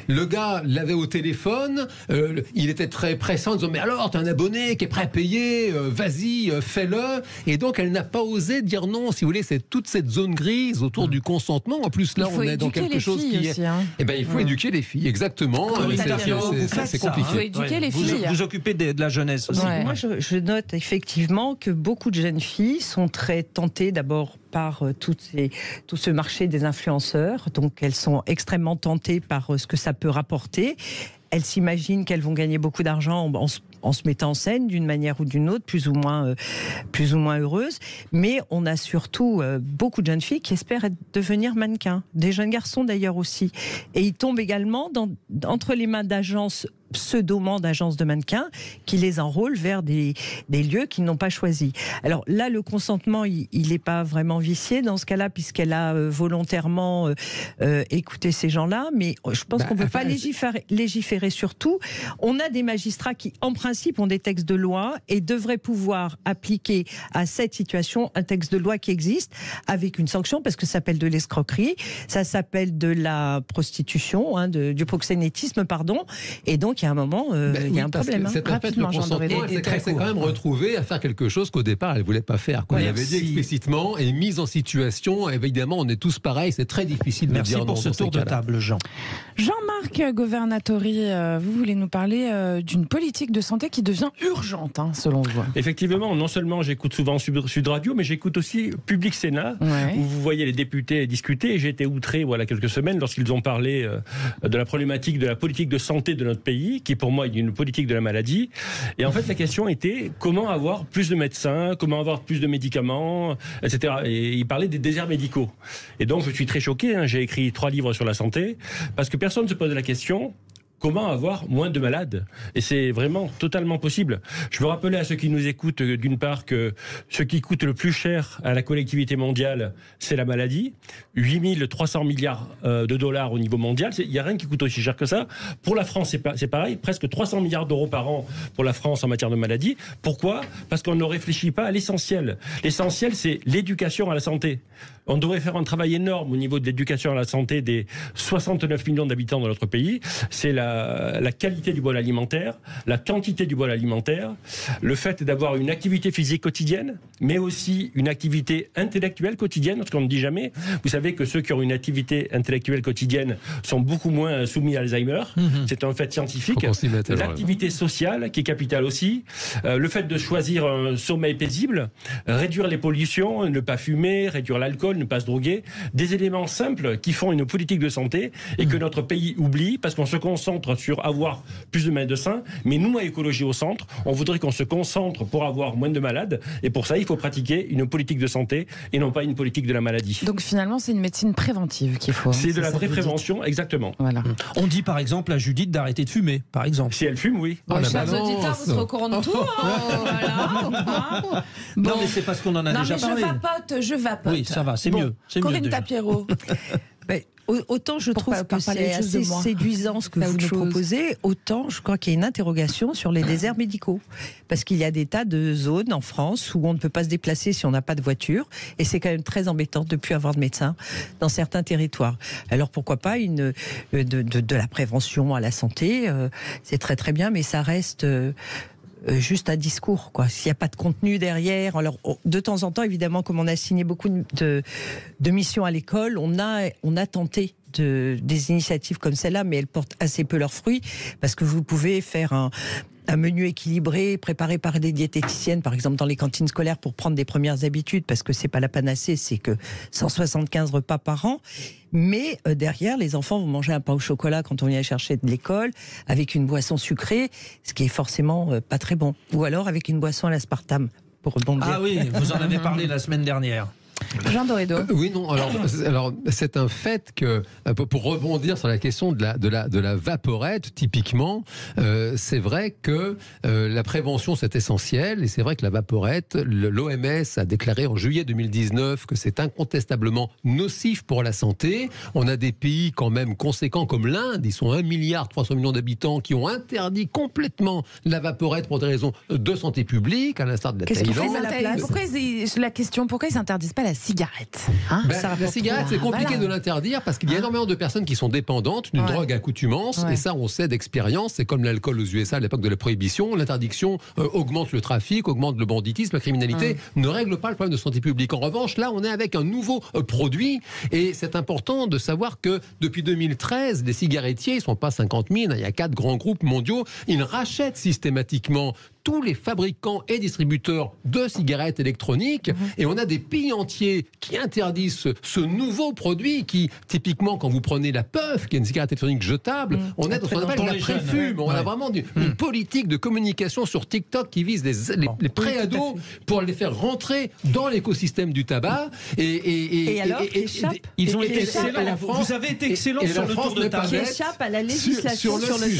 le gars l'avait au téléphone, il était très pressant, en disant mais alors t'as un abonné qui est prêt à payer, vas-y, fais-le. Et donc elle n'a pas osé dire non. Si vous voulez, c'est toute cette zone grise autour du consentement. En plus là, on est dans quelque chose qui est. Eh ben, il faut éduquer les filles, exactement. C'est compliqué. Il faut éduquer les filles. Vous occupez de la jeunesse aussi. Moi, je note effectivement que beaucoup de jeunes filles sont très tentées d'abord par tout ce marché des influenceurs. Donc, elles sont extrêmement tentées par ce que ça peut rapporter. Elles s'imaginent qu'elles vont gagner beaucoup d'argent en se mettant en scène d'une manière ou d'une autre, plus ou moins heureuses. Mais on a surtout beaucoup de jeunes filles qui espèrent devenir mannequins. Des jeunes garçons d'ailleurs aussi. Et ils tombent également entre les mains d'agences pseudo d'agences de mannequins qui les enrôlent vers des lieux qu'ils n'ont pas choisis. Alors là, le consentement, il n'est pas vraiment vicié dans ce cas-là, puisqu'elle a volontairement écouté ces gens-là, mais je pense qu'on ne peut pas légiférer sur tout. On a des magistrats qui, en principe, ont des textes de loi et devraient pouvoir appliquer à cette situation un texte de loi qui existe, avec une sanction, parce que ça s'appelle de l'escroquerie, ça s'appelle de la prostitution, du proxénétisme, pardon, et donc il y a un moment, il y a un problème. Cette affaire de consentement, elle s'est quand même retrouvée à faire quelque chose qu'au départ, elle ne voulait pas faire. Elle avait dit explicitement et mise en situation. Évidemment, on est tous pareils, c'est très difficile de dire non. Merci pour ce tour de table, Jean. Jean-Marc Governatori, vous voulez nous parler d'une politique de santé qui devient urgente, selon vous. Effectivement, non seulement j'écoute souvent Sud Radio, mais j'écoute aussi Public Sénat, où vous voyez les députés discuter. Et j'ai été outré, voilà, quelques semaines, lorsqu'ils ont parlé de la problématique de la politique de santé de notre pays, qui pour moi est une politique de la maladie. Et en fait, la question était comment avoir plus de médecins, comment avoir plus de médicaments, etc. Et il parlait des déserts médicaux. Et donc, je suis très choqué. J'ai écrit 3 livres sur la santé, parce que personne ne se pose la question comment avoir moins de malades. Et c'est vraiment totalement possible. Je veux rappeler à ceux qui nous écoutent, d'une part, que ce qui coûte le plus cher à la collectivité mondiale, c'est la maladie. 8 300 milliards de dollars au niveau mondial. Il n'y a rien qui coûte aussi cher que ça. Pour la France, c'est pareil. Presque 300 milliards d'euros par an pour la France en matière de maladie. Pourquoi ? Parce qu'on ne réfléchit pas à l'essentiel. L'essentiel, c'est l'éducation à la santé. On devrait faire un travail énorme au niveau de l'éducation à la santé des 69 millions d'habitants de notre pays. C'est la qualité du bol alimentaire, la quantité du bol alimentaire, le fait d'avoir une activité physique quotidienne, mais aussi une activité intellectuelle quotidienne, ce qu'on ne dit jamais. Vous savez que ceux qui ont une activité intellectuelle quotidienne sont beaucoup moins soumis à Alzheimer. C'est un fait scientifique. L'activité sociale, qui est capitale aussi. Le fait de choisir un sommeil paisible, réduire les pollutions, ne pas fumer, réduire l'alcool, ne pas se droguer. Des éléments simples qui font une politique de santé et que notre pays oublie parce qu'on se concentre sur avoir plus de médecins, mais nous, à Écologie au Centre, on voudrait qu'on se concentre pour avoir moins de malades, et pour ça, il faut pratiquer une politique de santé et non pas une politique de la maladie. Donc finalement, c'est une médecine préventive qu'il faut. C'est de la vraie prévention, exactement. Voilà. On dit par exemple à Judith d'arrêter de fumer, par exemple. Si elle fume, oui. Chers auditeurs, vous serez au courant de tout. Non, mais c'est parce qu'on en a déjà parlé. Je vapote. Oui, ça va, c'est mieux. Corinne Tapiero. Autant je trouve que c'est assez séduisant ce que vous nous proposez, autant je crois qu'il y a une interrogation sur les déserts médicaux. Parce qu'il y a des tas de zones en France où on ne peut pas se déplacer si on n'a pas de voiture. Et c'est quand même très embêtant de ne plus avoir de médecin dans certains territoires. Alors pourquoi pas de la prévention à la santé, c'est très très bien, mais ça reste... juste un discours, quoi. S'il n'y a pas de contenu derrière. Alors, de temps en temps, évidemment, comme on a signé beaucoup de missions à l'école, on a tenté des initiatives comme celle-là, mais elles portent assez peu leurs fruits, parce que vous pouvez faire un menu équilibré, préparé par des diététiciennes, par exemple dans les cantines scolaires, pour prendre des premières habitudes, parce que c'est pas la panacée, c'est que 175 repas par an. Mais derrière, les enfants vont manger un pain au chocolat quand on vient chercher de l'école, avec une boisson sucrée, ce qui est forcément pas très bon. Ou alors avec une boisson à l'aspartame, pour rebondir. Ah oui, vous en avez parlé la semaine dernière. Jean Dorido. Oui, non. Alors, c'est un fait que, pour rebondir sur la question de la vaporette, typiquement, c'est vrai que la prévention c'est essentiel, et c'est vrai que la vaporette, l'OMS a déclaré en juillet 2019 que c'est incontestablement nocif pour la santé. On a des pays quand même conséquents comme l'Inde, ils sont 1,3 milliard d'habitants qui ont interdit complètement la vaporette pour des raisons de santé publique, à l'instar de la Thaïlande. Pourquoi ils s'interdisent pas la cigarette, la cigarette, c'est compliqué de l'interdire parce qu'il y a énormément de personnes qui sont dépendantes d'une drogue à accoutumance, et ça on sait d'expérience, c'est comme l'alcool aux USA à l'époque de la prohibition, l'interdiction augmente le trafic, augmente le banditisme, la criminalité ne règle pas le problème de santé publique. En revanche, là on est avec un nouveau produit, et c'est important de savoir que depuis 2013, les cigarettiers, ils ne sont pas 50 000, il y a 4 grands groupes mondiaux, ils rachètent systématiquement tous les fabricants et distributeurs de cigarettes électroniques. Et on a des pays entiers qui interdisent ce nouveau produit qui, typiquement, quand vous prenez la puff, qui est une cigarette électronique jetable, on est dans ce qu'on appelle la préfume. On a vraiment une politique de communication sur TikTok qui vise les pré-ados pour les faire rentrer dans l'écosystème du tabac. Et alors, ils ont été excellents. Vous avez été excellents sur le tour de table. Qui échappe à la législation sur le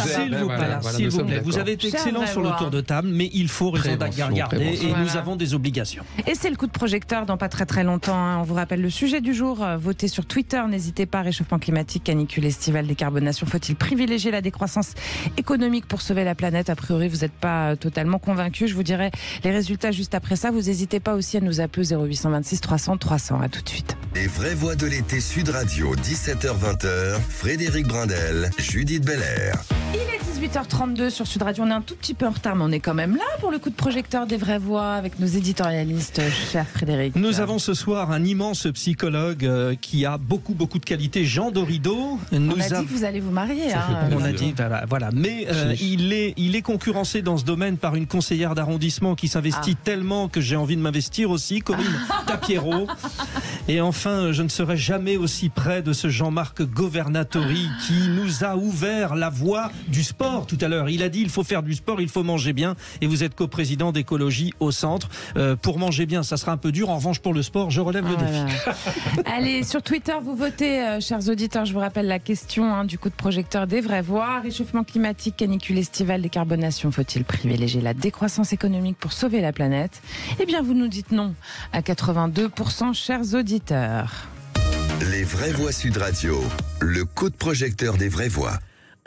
tabac. S'il vous plaît, vous avez été excellents sur le tour de table, mais il faut raison garder et nous avons des obligations. Et c'est le coup de projecteur dans pas très longtemps. On vous rappelle le sujet du jour. Votez sur Twitter, n'hésitez pas. Réchauffement climatique, canicule estivale, décarbonation. Faut-il privilégier la décroissance économique pour sauver la planète? A priori, vous n'êtes pas totalement convaincu. Je vous dirai les résultats juste après ça. Vous n'hésitez pas aussi à nous appeler 0826 300 300. À tout de suite. Les vraies voix de l'été Sud Radio, 17h-20h, Frédéric Brindel, Judith Belair. Il est 18h32 sur Sud Radio. On est un tout petit peu en retard, mais on est quand même là pour le coup de projecteur des vraies voix avec nos éditorialistes, cher Frédéric. Nous avons ce soir un immense psychologue qui a beaucoup de qualités, Jean Dorido. On a dit que vous allez vous marier. On a dit, voilà. Mais il est concurrencé dans ce domaine par une conseillère d'arrondissement qui s'investit tellement que j'ai envie de m'investir aussi, Corinne Tapiero. Et enfin, je ne serai jamais aussi près de ce Jean-Marc Governatori qui nous a ouvert la voie du sport tout à l'heure. Il a dit il faut faire du sport, il faut manger bien. Et vous êtes coprésident d'Écologie au Centre. Pour manger bien, ça sera un peu dur. En revanche, pour le sport, je relève le défi. Allez, sur Twitter, vous votez, chers auditeurs. Je vous rappelle la question du coup de projecteur des vraies voix. Réchauffement climatique, canicule estivale, décarbonation. Faut-il privilégier la décroissance économique pour sauver la planète? Eh bien, vous nous dites non à 82%, chers auditeurs. Les vraies voix Sud Radio, le coup de projecteur des vraies voix.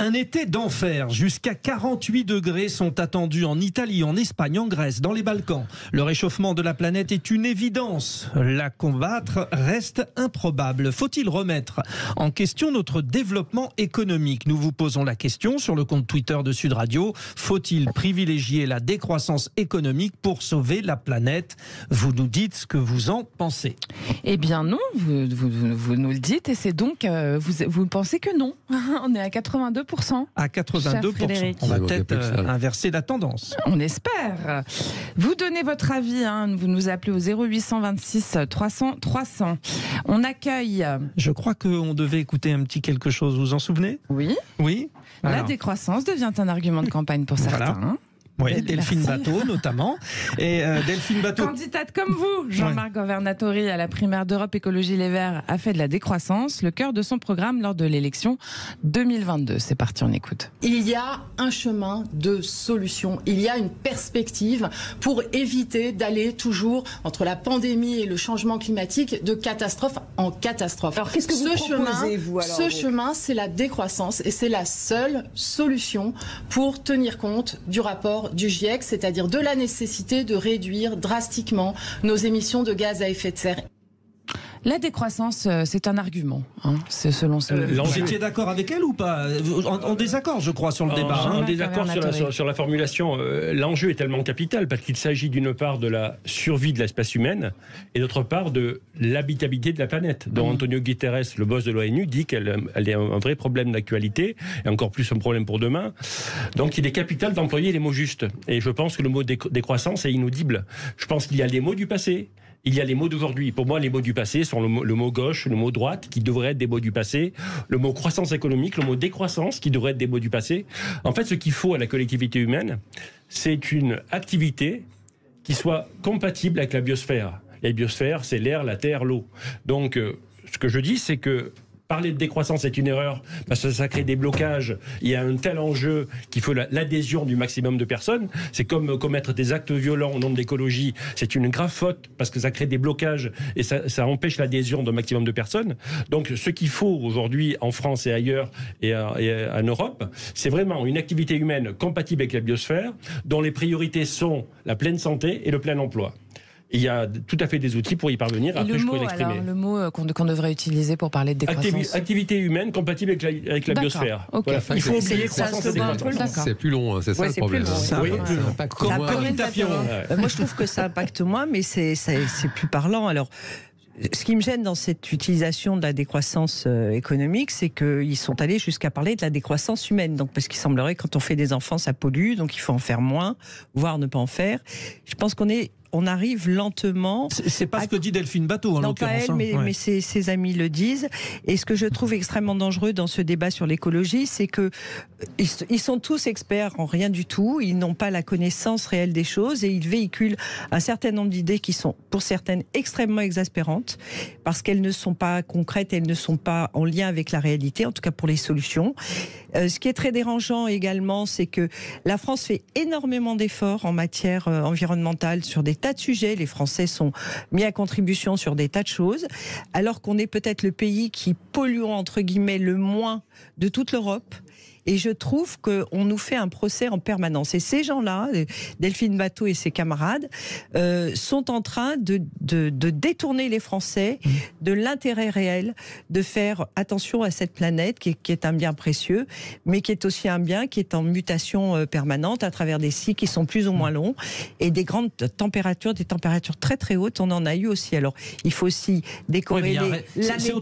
Un été d'enfer, jusqu'à 48 degrés sont attendus en Italie, en Espagne, en Grèce, dans les Balkans. Le réchauffement de la planète est une évidence. La combattre reste improbable. Faut-il remettre en question notre développement économique? Nous vous posons la question sur le compte Twitter de Sud Radio. Faut-il privilégier la décroissance économique pour sauver la planète? Vous nous dites ce que vous en pensez. Eh bien non, vous nous le dites et c'est donc, vous pensez que non. On est à 82%. À 82%. On va peut-être inverser la tendance. On espère. Vous donnez votre avis, vous nous appelez au 0826 300 300. On accueille... Je crois qu'on devait écouter un petit quelque chose, vous vous en souvenez? Oui. Oui. La décroissance devient un argument de campagne pour certains. Voilà. Oui, Delphine Bateau notamment. Et Delphine Bateau. Candidate comme vous, Jean-Marc Governatori à la primaire d'Europe Écologie Les Verts a fait de la décroissance le cœur de son programme lors de l'élection 2022. C'est parti, on écoute. Il y a un chemin de solution, il y a une perspective pour éviter d'aller toujours entre la pandémie et le changement climatique de catastrophe en catastrophe. Alors qu'est-ce que vous proposez, vous alors? Ce chemin, c'est la décroissance et c'est la seule solution pour tenir compte du rapport du GIEC, c'est-à-dire de la nécessité de réduire drastiquement nos émissions de gaz à effet de serre. La décroissance, c'est un argument. C'est selon ce. Vous étiez d'accord avec elle ou pas? En désaccord, je crois, sur le débat. En désaccord sur la formulation. L'enjeu est tellement capital parce qu'il s'agit d'une part de la survie de l'espèce humaine et d'autre part de l'habitabilité de la planète, dont Antonio Guterres, le boss de l'ONU, dit qu'elle est un vrai problème d'actualité et encore plus un problème pour demain. Donc il est capital d'employer les mots justes. Et je pense que le mot décroissance est inaudible. Je pense qu'il y a des mots du passé. Il y a les mots d'aujourd'hui. Pour moi, les mots du passé sont le mot gauche, le mot droite, qui devraient être des mots du passé, le mot croissance économique, le mot décroissance, qui devraient être des mots du passé. En fait, ce qu'il faut à la collectivité humaine, c'est une activité qui soit compatible avec la biosphère. La biosphère, c'est l'air, la terre, l'eau. Donc, ce que je dis, c'est que parler de décroissance est une erreur parce que ça crée des blocages. Il y a un tel enjeu qu'il faut l'adhésion du maximum de personnes. C'est comme commettre des actes violents au nom de l'écologie. C'est une grave faute parce que ça crée des blocages et ça empêche l'adhésion d'un maximum de personnes. Donc ce qu'il faut aujourd'hui en France et ailleurs et en Europe, c'est vraiment une activité humaine compatible avec la biosphère dont les priorités sont la pleine santé et le plein emploi. Il y a tout à fait des outils pour y parvenir. Et après, je pourrais l'exprimer. Alors, le mot qu'on devrait utiliser pour parler de décroissance. Activité humaine compatible avec la biosphère. Okay. Voilà. Il faut oublier croissance et décroissance. C'est plus long, c'est ça le problème. Moi, je trouve que ça impacte moins, mais c'est plus parlant. Alors, Ce qui me gêne dans cette utilisation de la décroissance économique, c'est qu'ils sont allés jusqu'à parler de la décroissance humaine. Donc, parce qu'il semblerait que quand on fait des enfants, ça pollue, donc il faut en faire moins, voire ne pas en faire. Je pense on arrive lentement. C'est pas ce que dit Delphine Bateau, en l'occurrence. Non, pas elle, mais ses amis le disent. Et ce que je trouve extrêmement dangereux dans ce débat sur l'écologie, c'est que ils sont tous experts en rien du tout. Ils n'ont pas la connaissance réelle des choses et ils véhiculent un certain nombre d'idées qui sont, pour certaines, extrêmement exaspérantes parce qu'elles ne sont pas concrètes, elles ne sont pas en lien avec la réalité, en tout cas pour les solutions. Ce qui est très dérangeant également, c'est que la France fait énormément d'efforts en matière environnementale sur des tas de sujets. Les Français sont mis à contribution sur des tas de choses, alors qu'on est peut-être le pays qui pollue, entre guillemets, le moins de toute l'Europe. Et je trouve qu'on nous fait un procès en permanence. Et ces gens-là, Delphine Bateau et ses camarades, sont en train de détourner les Français de l'intérêt réel de faire attention à cette planète qui est un bien précieux, mais qui est aussi un bien qui est en mutation permanente à travers des cycles qui sont plus ou moins longs et des grandes températures, des températures très très hautes. On en a eu aussi. Alors, il faut aussi décorréler la météo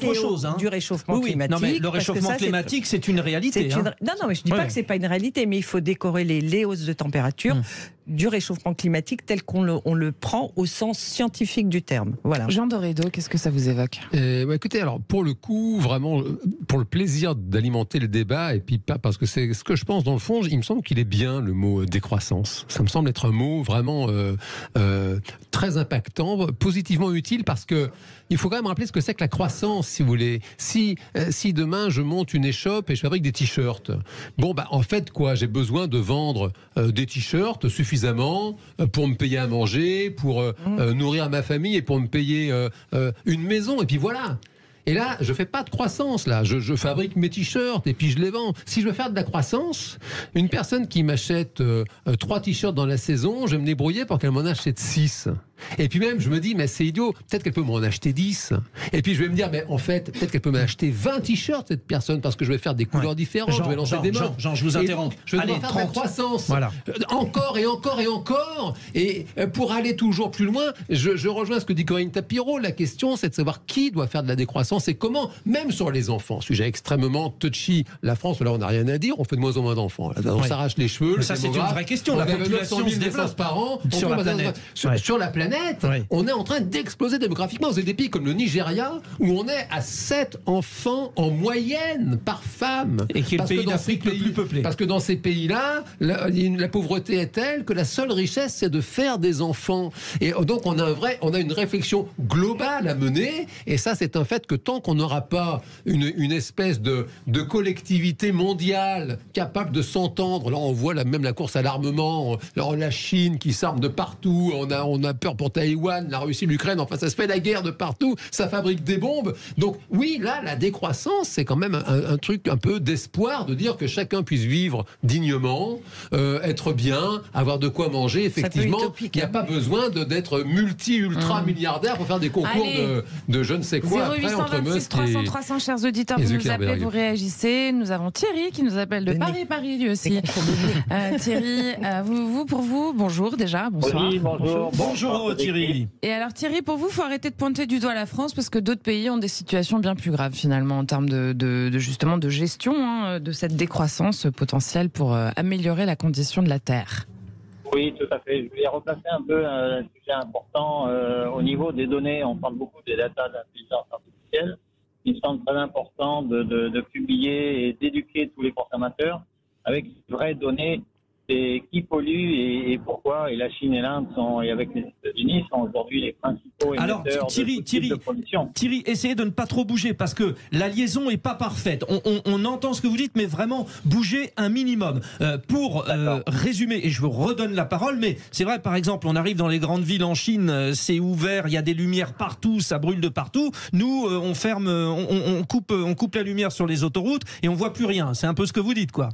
du réchauffement climatique. Non, mais le réchauffement climatique, c'est une réalité. Non, mais je ne dis pas que ce n'est pas une réalité, mais il faut décorréler les hausses de température du réchauffement climatique tel qu'on le prend au sens scientifique du terme. Voilà. Jean Doredo, qu'est-ce que ça vous évoque ? Écoutez, alors pour le coup, vraiment, pour le plaisir d'alimenter le débat, et puis pas parce que c'est ce que je pense dans le fond, il me semble qu'il est bien le mot décroissance. Ça me semble être un mot vraiment très impactant, positivement utile, parce que il faut quand même rappeler ce que c'est que la croissance, si vous voulez. Si demain je monte une échoppe et je fabrique des t-shirts, bon bah en fait quoi, j'ai besoin de vendre des t-shirts suffisamment pour me payer à manger, pour nourrir ma famille et pour me payer une maison, et puis voilà. Et là, je fais pas de croissance, là. Je fabrique mes t-shirts et puis je les vends. Si je veux faire de la croissance, une personne qui m'achète 3 t-shirts dans la saison, je vais me débrouiller pour qu'elle m'en achète 6. Et puis même, je me dis, mais c'est idiot, peut-être qu'elle peut m'en acheter 10. Et puis je vais me dire, mais en fait, peut-être qu'elle peut m'acheter 20 t-shirts, cette personne, parce que je vais faire des couleurs différentes, je vais lancer des modes. Jean, je vous interromps. Je vais faire de la croissance. Voilà. Encore et encore et encore. Et pour aller toujours plus loin, je rejoins ce que dit Corinne Tapiro. La question, c'est de savoir qui doit faire de la décroissance et comment, même sur les enfants. Sujet extrêmement touchy. La France, là, on n'a rien à dire, on fait de moins en moins d'enfants. Là, on s'arrache les cheveux. Mais ça, c'est une vraie question. La population se développe par an sur la planète. Sur la planète. On est en train d'exploser démographiquement. Vous avez des pays comme le Nigeria où on est à 7 enfants en moyenne par femme. Et qui est le pays d'Afrique le plus peuplé. Parce que dans ces pays-là, la pauvreté est telle que la seule richesse, c'est de faire des enfants. Et donc on a une réflexion globale à mener. Et ça, c'est un fait que tant qu'on n'aura pas une espèce de collectivité mondiale capable de s'entendre, là on voit même la course à l'armement, la Chine qui s'arme de partout, on a peur pour Taïwan, la Russie, l'Ukraine, enfin ça se fait la guerre de partout, ça fabrique des bombes. Donc oui, là, la décroissance, c'est quand même un truc un peu d'espoir de dire que chacun puisse vivre dignement, être bien, avoir de quoi manger, effectivement. Il n'y a pas besoin d'être multi-ultra-milliardaire pour faire des concours de je ne sais quoi. 0826 300 300, chers auditeurs, vous nous appelez, vous réagissez. Nous avons Thierry qui nous appelle de Paris lui aussi. Thierry, pour vous, bonjour déjà, bonsoir. Oui, bonjour. Bonjour Thierry. Et alors Thierry, pour vous, il faut arrêter de pointer du doigt la France parce que d'autres pays ont des situations bien plus graves finalement en termes justement de gestion de cette décroissance potentielle pour améliorer la condition de la Terre. Oui, tout à fait. Je voulais replacer un peu un sujet important au niveau des données. On parle beaucoup des data d'intelligence artificielle. Il me semble très important de publier et d'éduquer tous les consommateurs avec de vraies données. C'est qui pollue et pourquoi. Et la Chine et l'Inde et avec les États-Unis sont aujourd'hui les principaux émetteurs de pollution. Thierry, essayez de ne pas trop bouger parce que la liaison est pas parfaite. On entend ce que vous dites, mais vraiment bougez un minimum. Pour résumer, et je vous redonne la parole, mais c'est vrai, par exemple, on arrive dans les grandes villes en Chine, c'est ouvert, il y a des lumières partout, ça brûle de partout. Nous, on ferme, on coupe la lumière sur les autoroutes et on voit plus rien. C'est un peu ce que vous dites, quoi.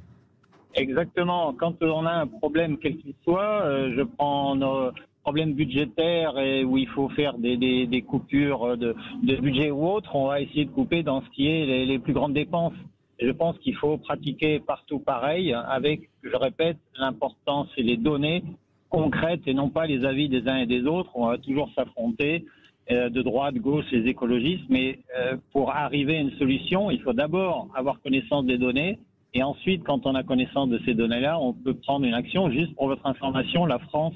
Exactement. Quand on a un problème quel qu'il soit, je prends nos problèmes budgétaires et où il faut faire des coupures de budget ou autre, on va essayer de couper dans ce qui est les plus grandes dépenses. Et je pense qu'il faut pratiquer partout pareil avec, je répète, l'important c'est les données concrètes et non pas les avis des uns et des autres. On va toujours s'affronter de droite, gauche, les écologistes, mais pour arriver à une solution, il faut d'abord avoir connaissance des données, et ensuite, quand on a connaissance de ces données-là, on peut prendre une action. Juste pour votre information, la France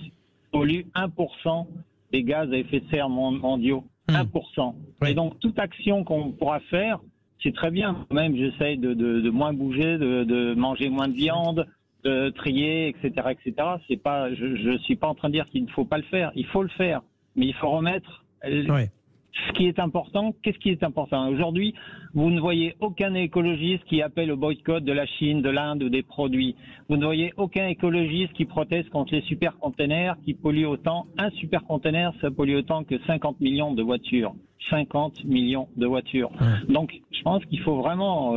pollue 1% des gaz à effet de serre mondiaux. 1%. Et donc, toute action qu'on pourra faire, c'est très bien. Même, j'essaye de moins bouger, de manger moins de viande, de trier, etc., etc. C'est pas, je suis pas en train de dire qu'il ne faut pas le faire. Il faut le faire, mais il faut remettre ce qui est important. Qu'est-ce qui est important aujourd'hui? Vous ne voyez aucun écologiste qui appelle au boycott de la Chine, de l'Inde ou des produits. Vous ne voyez aucun écologiste qui proteste contre les supercontainers qui polluent autant. Un supercontainer, ça pollue autant que 50 millions de voitures. 50 millions de voitures. Donc, je pense qu'il faut vraiment,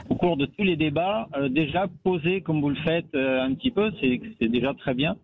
au cours de tous les débats, déjà poser, comme vous le faites un petit peu, c'est déjà très bien,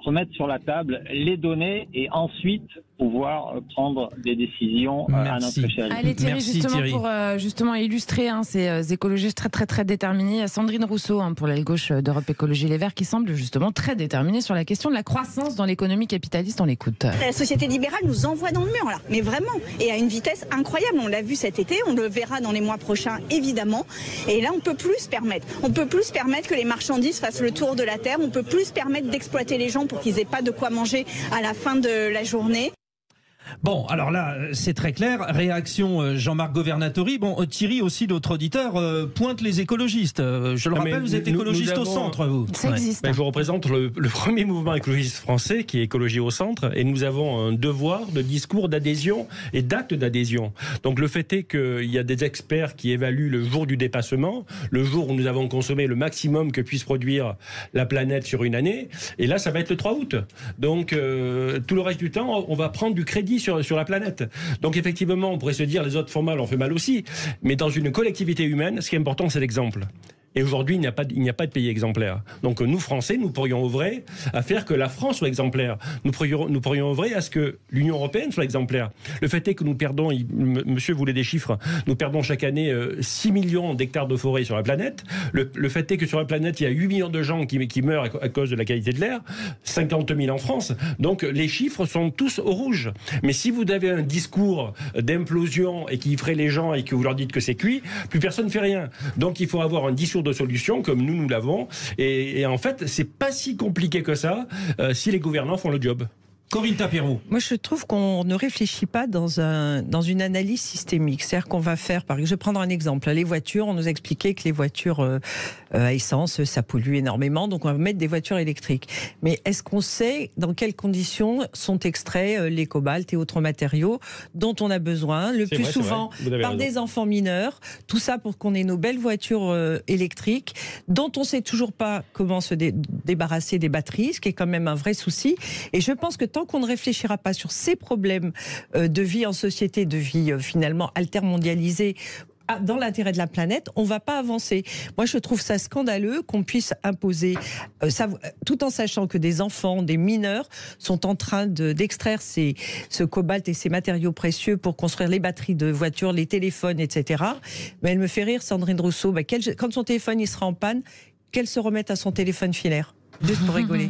remettre sur la table les données et ensuite pouvoir prendre des décisions à notre échelle. Allez Thierry, justement pour justement illustrer ces écologistes très très très déterminés, il y a Sandrine Rousseau pour l'aile gauche d'Europe Écologie Les Verts qui semble justement très déterminée sur la question de la croissance dans l'économie capitaliste. On l'écoute. La société libérale nous envoie dans le mur là, mais vraiment, et à une vitesse incroyable. On l'a vu cet été, on le verra dans les mois prochains évidemment. Et là, on peut plus se permettre. On peut plus se permettre que les marchandises fassent le tour de la terre. On peut plus se permettre d'exploiter les gens pour qu'ils aient pas de quoi manger à la fin de la journée. Bon, alors là, c'est très clair. Réaction Jean-Marc Governatori. Bon, Thierry, aussi, notre auditeur, pointe les écologistes. Je le rappelle, vous êtes écologiste au centre, vous. Ça existe. Je vous représente le premier mouvement écologiste français qui est Écologie au centre. Et nous avons un devoir de discours d'adhésion et d'acte d'adhésion. Donc le fait est qu'il y a des experts qui évaluent le jour du dépassement, le jour où nous avons consommé le maximum que puisse produire la planète sur une année. Et là, ça va être le 3 août. Donc tout le reste du temps, on va prendre du crédit sur la planète. Donc effectivement, on pourrait se dire les autres font mal, on fait mal aussi. Mais dans une collectivité humaine, ce qui est important, c'est l'exemple. Et aujourd'hui, il n'y a pas de pays exemplaire. Donc nous, Français, nous pourrions œuvrer à faire que la France soit exemplaire. Nous pourrions œuvrer à ce que l'Union européenne soit exemplaire. Le fait est que nous perdons, monsieur voulait des chiffres, nous perdons chaque année 6 millions d'hectares de forêt sur la planète. Le fait est que sur la planète, il y a 8 millions de gens qui meurent à cause de la qualité de l'air, 50 000 en France. Donc les chiffres sont tous au rouge. Mais si vous avez un discours d'implosion et qui ferait les gens et que vous leur dites que c'est cuit, plus personne ne fait rien. Donc il faut avoir un discours de solutions comme nous l'avons. Et en fait, c'est pas si compliqué que ça si les gouvernants font le job. Corinne Tapérou. Moi, je trouve qu'on ne réfléchit pas dans une analyse systémique. C'est-à-dire qu'on va faire, je vais prendre un exemple. Les voitures, on nous a expliqué que les voitures à essence, ça pollue énormément, donc on va mettre des voitures électriques. Mais est-ce qu'on sait dans quelles conditions sont extraits les cobaltes et autres matériaux dont on a besoin, le plus souvent par des enfants mineurs, tout ça pour qu'on ait nos belles voitures électriques, dont on ne sait toujours pas comment se débarrasser des batteries, ce qui est quand même un vrai souci. Et je pense que tant qu'on ne réfléchira pas sur ces problèmes de vie en société, de vie finalement altermondialisée, dans l'intérêt de la planète, on ne va pas avancer. Moi, je trouve ça scandaleux qu'on puisse imposer, tout en sachant que des enfants, des mineurs, sont en train d'extraire ce cobalt et ces matériaux précieux pour construire les batteries de voitures, les téléphones, etc. Mais elle me fait rire, Sandrine Rousseau, quand son téléphone il sera en panne, qu'elle se remette à son téléphone filaire. Juste pour rigoler.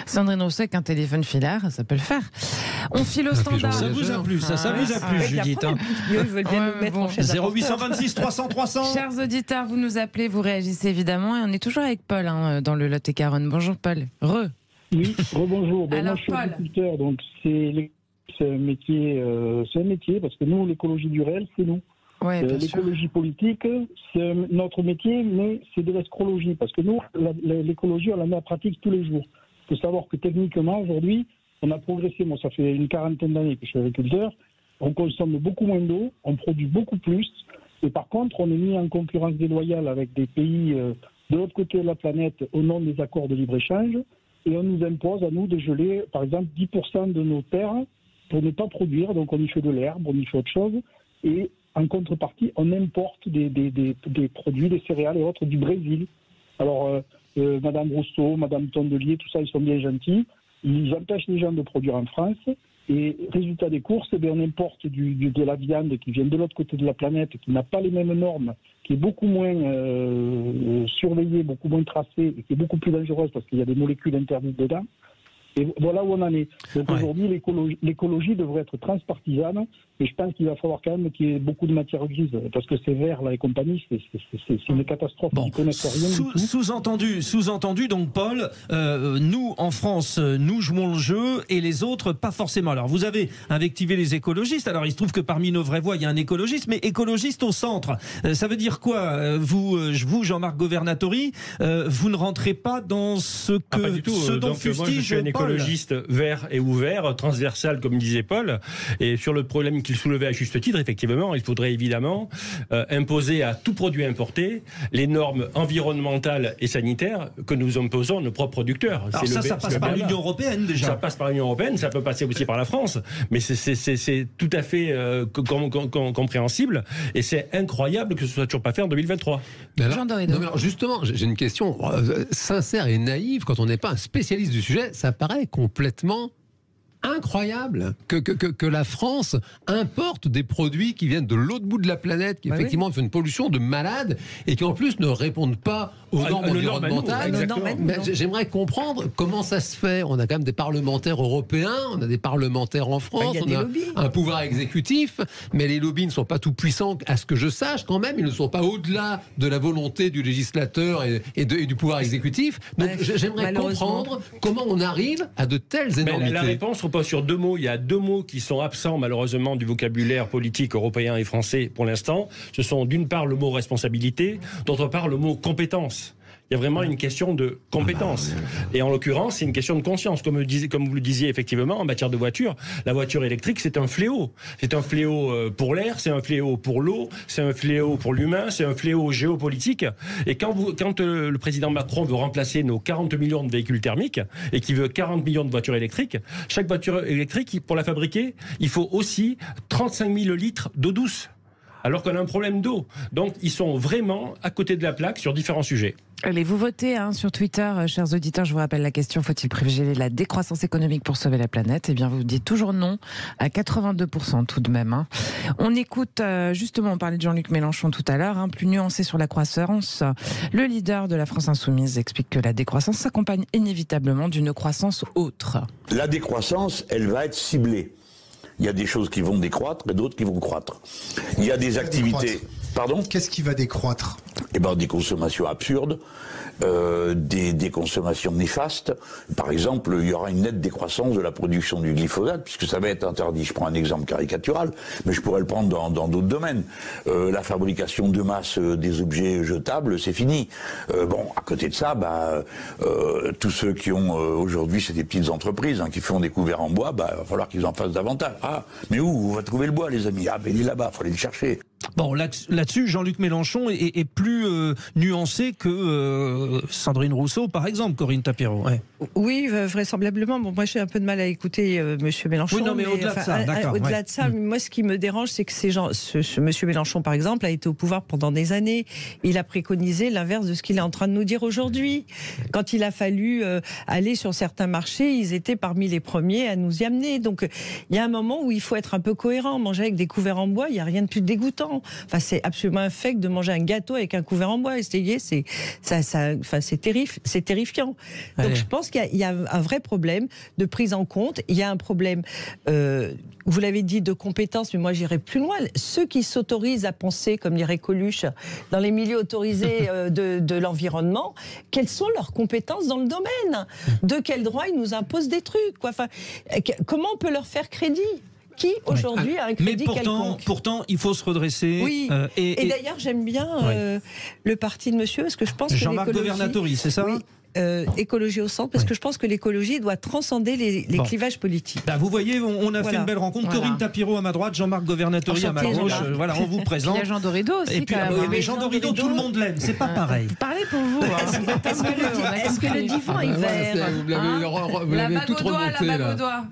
Sandrine Rousseau avec un téléphone filaire, ça peut le faire. On file au standard. Ça vous a plu, ça vous a plu, Judith. Ils veulent bien nous mettre en chaise. 0826 300 300. Chers auditeurs, vous nous appelez, vous réagissez évidemment. Et on est toujours avec Paul dans le Lot-et-Garonne. Bonjour Paul. Oui, rebonjour. Moi, je suis agriculteur, donc c'est un métier parce que nous, l'écologie du réel, c'est nous. Ouais, l'écologie politique, c'est notre métier, mais c'est de l'escrologie. Parce que nous, l'écologie, on la met en pratique tous les jours. Il faut savoir que techniquement, aujourd'hui, on a progressé. Moi, ça fait une quarantaine d'années que je suis agriculteur. On consomme beaucoup moins d'eau, on produit beaucoup plus. Et par contre, on est mis en concurrence déloyale avec des pays de l'autre côté de la planète au nom des accords de libre-échange. Et on nous impose à nous de geler, par exemple, 10% de nos terres pour ne pas produire. Donc, on y fait de l'herbe, on y fait autre chose. Et en contrepartie, on importe des produits, des céréales et autres du Brésil. Alors, Madame Rousseau, Madame Tondelier, tout ça, ils sont bien gentils. Ils empêchent les gens de produire en France. Et résultat des courses, on importe de la viande qui vient de l'autre côté de la planète, qui n'a pas les mêmes normes, qui est beaucoup moins surveillée, beaucoup moins tracée, et qui est beaucoup plus dangereuse parce qu'il y a des molécules interdites dedans. Et voilà où on en est. Donc aujourd'hui, l'écologie devrait être transpartisane, mais je pense qu'il va falloir quand même qu'il y ait beaucoup de matière grise, parce que ces verts là et compagnie, c'est une catastrophe. Ils connaissent rien du tout. Sous-entendu, donc Paul, nous en France, nous jouons le jeu et les autres pas forcément. Alors vous avez invectivé les écologistes. Alors il se trouve que parmi nos vraies voix, il y a un écologiste, mais écologiste au centre. Ça veut dire quoi, vous, Jean-Marc Governatori, vous ne rentrez pas dans ce que pas du tout. Ce dont Donc, fustige moi, je suis un écologiste vert et ouvert, transversal, comme disait Paul. Et sur le problème qu'il soulevait à juste titre, effectivement, il faudrait évidemment imposer à tout produit importé les normes environnementales et sanitaires que nous imposons à nos propres producteurs. Alors ça passe par l'Union européenne déjà. Ça passe par l'Union européenne, ça peut passer aussi par la France, mais c'est tout à fait compréhensible et c'est incroyable que ce soit toujours pas fait en 2023. Alors justement, j'ai une question sincère et naïve. Quand on n'est pas un spécialiste du sujet, ça paraît complètement incroyable que la France importe des produits qui viennent de l'autre bout de la planète, qui effectivement font une pollution de malade et qui en plus ne répondent pas aux normes environnementales. J'aimerais comprendre comment ça se fait. On a quand même des parlementaires européens, on a des parlementaires en France, on a un pouvoir exécutif, mais les lobbies ne sont pas tout puissants, à ce que je sache quand même, ils ne sont pas au-delà de la volonté du législateur et du pouvoir exécutif. Donc j'aimerais comprendre comment on arrive à de telles énormités. La réponse repose sur deux mots. Il y a deux mots qui sont absents malheureusement du vocabulaire politique européen et français pour l'instant. Ce sont d'une part le mot responsabilité, d'autre part le mot compétence. Il y a vraiment une question de compétence. Et en l'occurrence, c'est une question de conscience. Comme vous le disiez effectivement, en matière de voiture, la voiture électrique, c'est un fléau. C'est un fléau pour l'air, c'est un fléau pour l'eau, c'est un fléau pour l'humain, c'est un fléau géopolitique. Et quand le président Macron veut remplacer nos 40 millions de véhicules thermiques et qu'il veut 40 millions de voitures électriques, chaque voiture électrique, pour la fabriquer, il faut aussi 35 000 litres d'eau douce. Alors qu'on a un problème d'eau. Donc, ils sont vraiment à côté de la plaque sur différents sujets. Allez, vous votez sur Twitter, chers auditeurs, je vous rappelle la question, faut-il privilégier la décroissance économique pour sauver la planète ? Eh bien, vous dites toujours non, à 82% tout de même. On écoute, justement, on parlait de Jean-Luc Mélenchon tout à l'heure, plus nuancé sur la croissance. Le leader de la France Insoumise explique que la décroissance s'accompagne inévitablement d'une croissance autre. La décroissance, elle va être ciblée. Il y a des choses qui vont décroître et d'autres qui vont croître. Il y a des activités... Pardon ? Qu'est-ce qui va décroître ? Eh ben, des consommations absurdes, des consommations néfastes. Par exemple, il y aura une nette décroissance de la production du glyphosate, puisque ça va être interdit. Je prends un exemple caricatural, mais je pourrais le prendre dans d'autres domaines. La fabrication de masse des objets jetables, c'est fini. À côté de ça, tous ceux qui ont aujourd'hui, c'est des petites entreprises qui font des couverts en bois, il va falloir qu'ils en fassent davantage. Ah, mais où on va trouver le bois, les amis ? Ah, il est là-bas, il faut aller le chercher. Bon, là-dessus, Jean-Luc Mélenchon est plus nuancé que Sandrine Rousseau, par exemple, Corinne Tapiro. Ouais. Oui, vraisemblablement. Bon, moi, j'ai un peu de mal à écouter Monsieur Mélenchon. Oui, non, mais au-delà de ça, d'accord. Au-delà de ça, moi, ce qui me dérange, c'est que ce Monsieur Mélenchon, par exemple, a été au pouvoir pendant des années. Il a préconisé l'inverse de ce qu'il est en train de nous dire aujourd'hui. Quand il a fallu aller sur certains marchés, ils étaient parmi les premiers à nous y amener. Donc, il y a un moment où il faut être un peu cohérent. Manger avec des couverts en bois, il n'y a rien de plus dégoûtant. Enfin, c'est absolument infect de manger un gâteau avec un couvert en bois. C'est terrifiant. Donc, je pense qu'il y a un vrai problème de prise en compte. Il y a un problème, vous l'avez dit, de compétences, mais moi j'irais plus loin. Ceux qui s'autorisent à penser, comme dirait Coluche, dans les milieux autorisés de l'environnement, quelles sont leurs compétences dans le domaine ? De quel droit ils nous imposent des trucs, quoi. Enfin, comment on peut leur faire crédit ? Qui aujourd'hui a un crédit quelconque ? Pourtant, il faut se redresser. Oui. Et d'ailleurs, j'aime bien le parti de monsieur, parce que je pense que Jean-Marc Governatori, c'est ça ? Oui. Écologie au centre, parce que je pense que l'écologie doit transcender les clivages politiques. Vous voyez, on a fait une belle rencontre. Corinne Tapiro à ma droite, Jean-Marc Governatori à ma gauche. Voilà, on vous présente. Il y a Jean Dorido aussi. Et puis, mais Jean Dorido, tout le monde l'aime. C'est pas pareil. Parlez pour vous. Est-ce que le divan est vert ? Vous l'avez tout remonté là.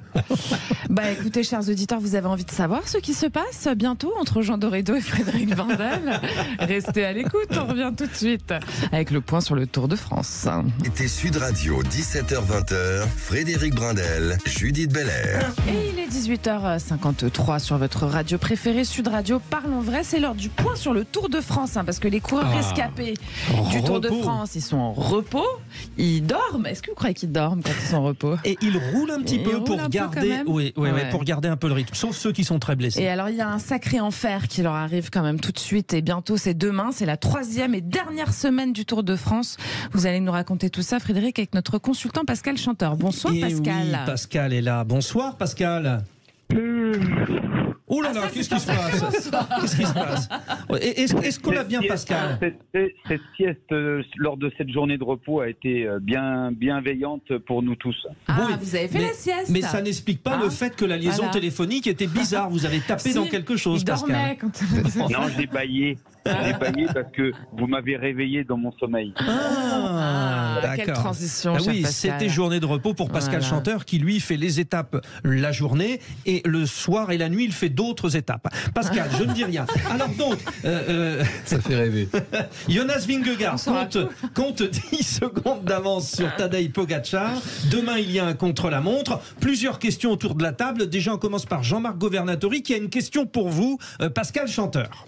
Écoutez, chers auditeurs, vous avez envie de savoir ce qui se passe bientôt entre Jean Dorido et Frédéric Vandel. Restez à l'écoute, on revient tout de suite avec le point sur le Tour de France. L'été Sud Radio, 17h-20h, Frédéric Brindel, Judith Belair. Et il est 18h53 sur votre radio préférée Sud Radio. Parlons vrai, c'est l'heure du point sur le Tour de France, parce que les coureurs rescapés du Tour de France, ils sont en repos, ils dorment. Est-ce que vous croyez qu'ils dorment quand ils sont en repos? Et ils roulent un petit peu pour garder, pour garder un peu le rythme, sauf ceux qui sont très blessés. Et alors il y a un sacré enfer qui leur arrive quand même tout de suite, et bientôt c'est demain, c'est la 3e et dernière semaine du Tour de France. Vous allez nous raconter tout ça, Frédéric, avec notre consultant Pascal Chanteur. Bonsoir Pascal. Oui, Pascal est là. Bonsoir Pascal. Oh là là, qu'est-ce qui se passe? Qu'est-ce qui se passe? Est-ce qu'on a bien Pascal? Cette sieste lors de cette journée de repos a été bienveillante pour nous tous. Ah, oui, vous avez fait la sieste. Mais ça n'explique pas le fait que la liaison téléphonique était bizarre. Vous avez tapé dans quelque chose, Pascal. Non, j'ai baillé. J'ai baillé parce que vous m'avez réveillé dans mon sommeil. D'accord. Quelle transition. Oui, c'était journée de repos pour Pascal Chanteur qui lui fait les étapes la journée et le soir et la nuit il fait d'autres étapes. Pascal, je ne dis rien. Alors donc, ça fait rêver. Jonas Vingegaard compte 10 secondes d'avance sur Tadej Pogačar. Demain il y a un contre-la-montre. Plusieurs questions autour de la table. Déjà on commence par Jean-Marc Governatori qui a une question pour vous, Pascal Chanteur.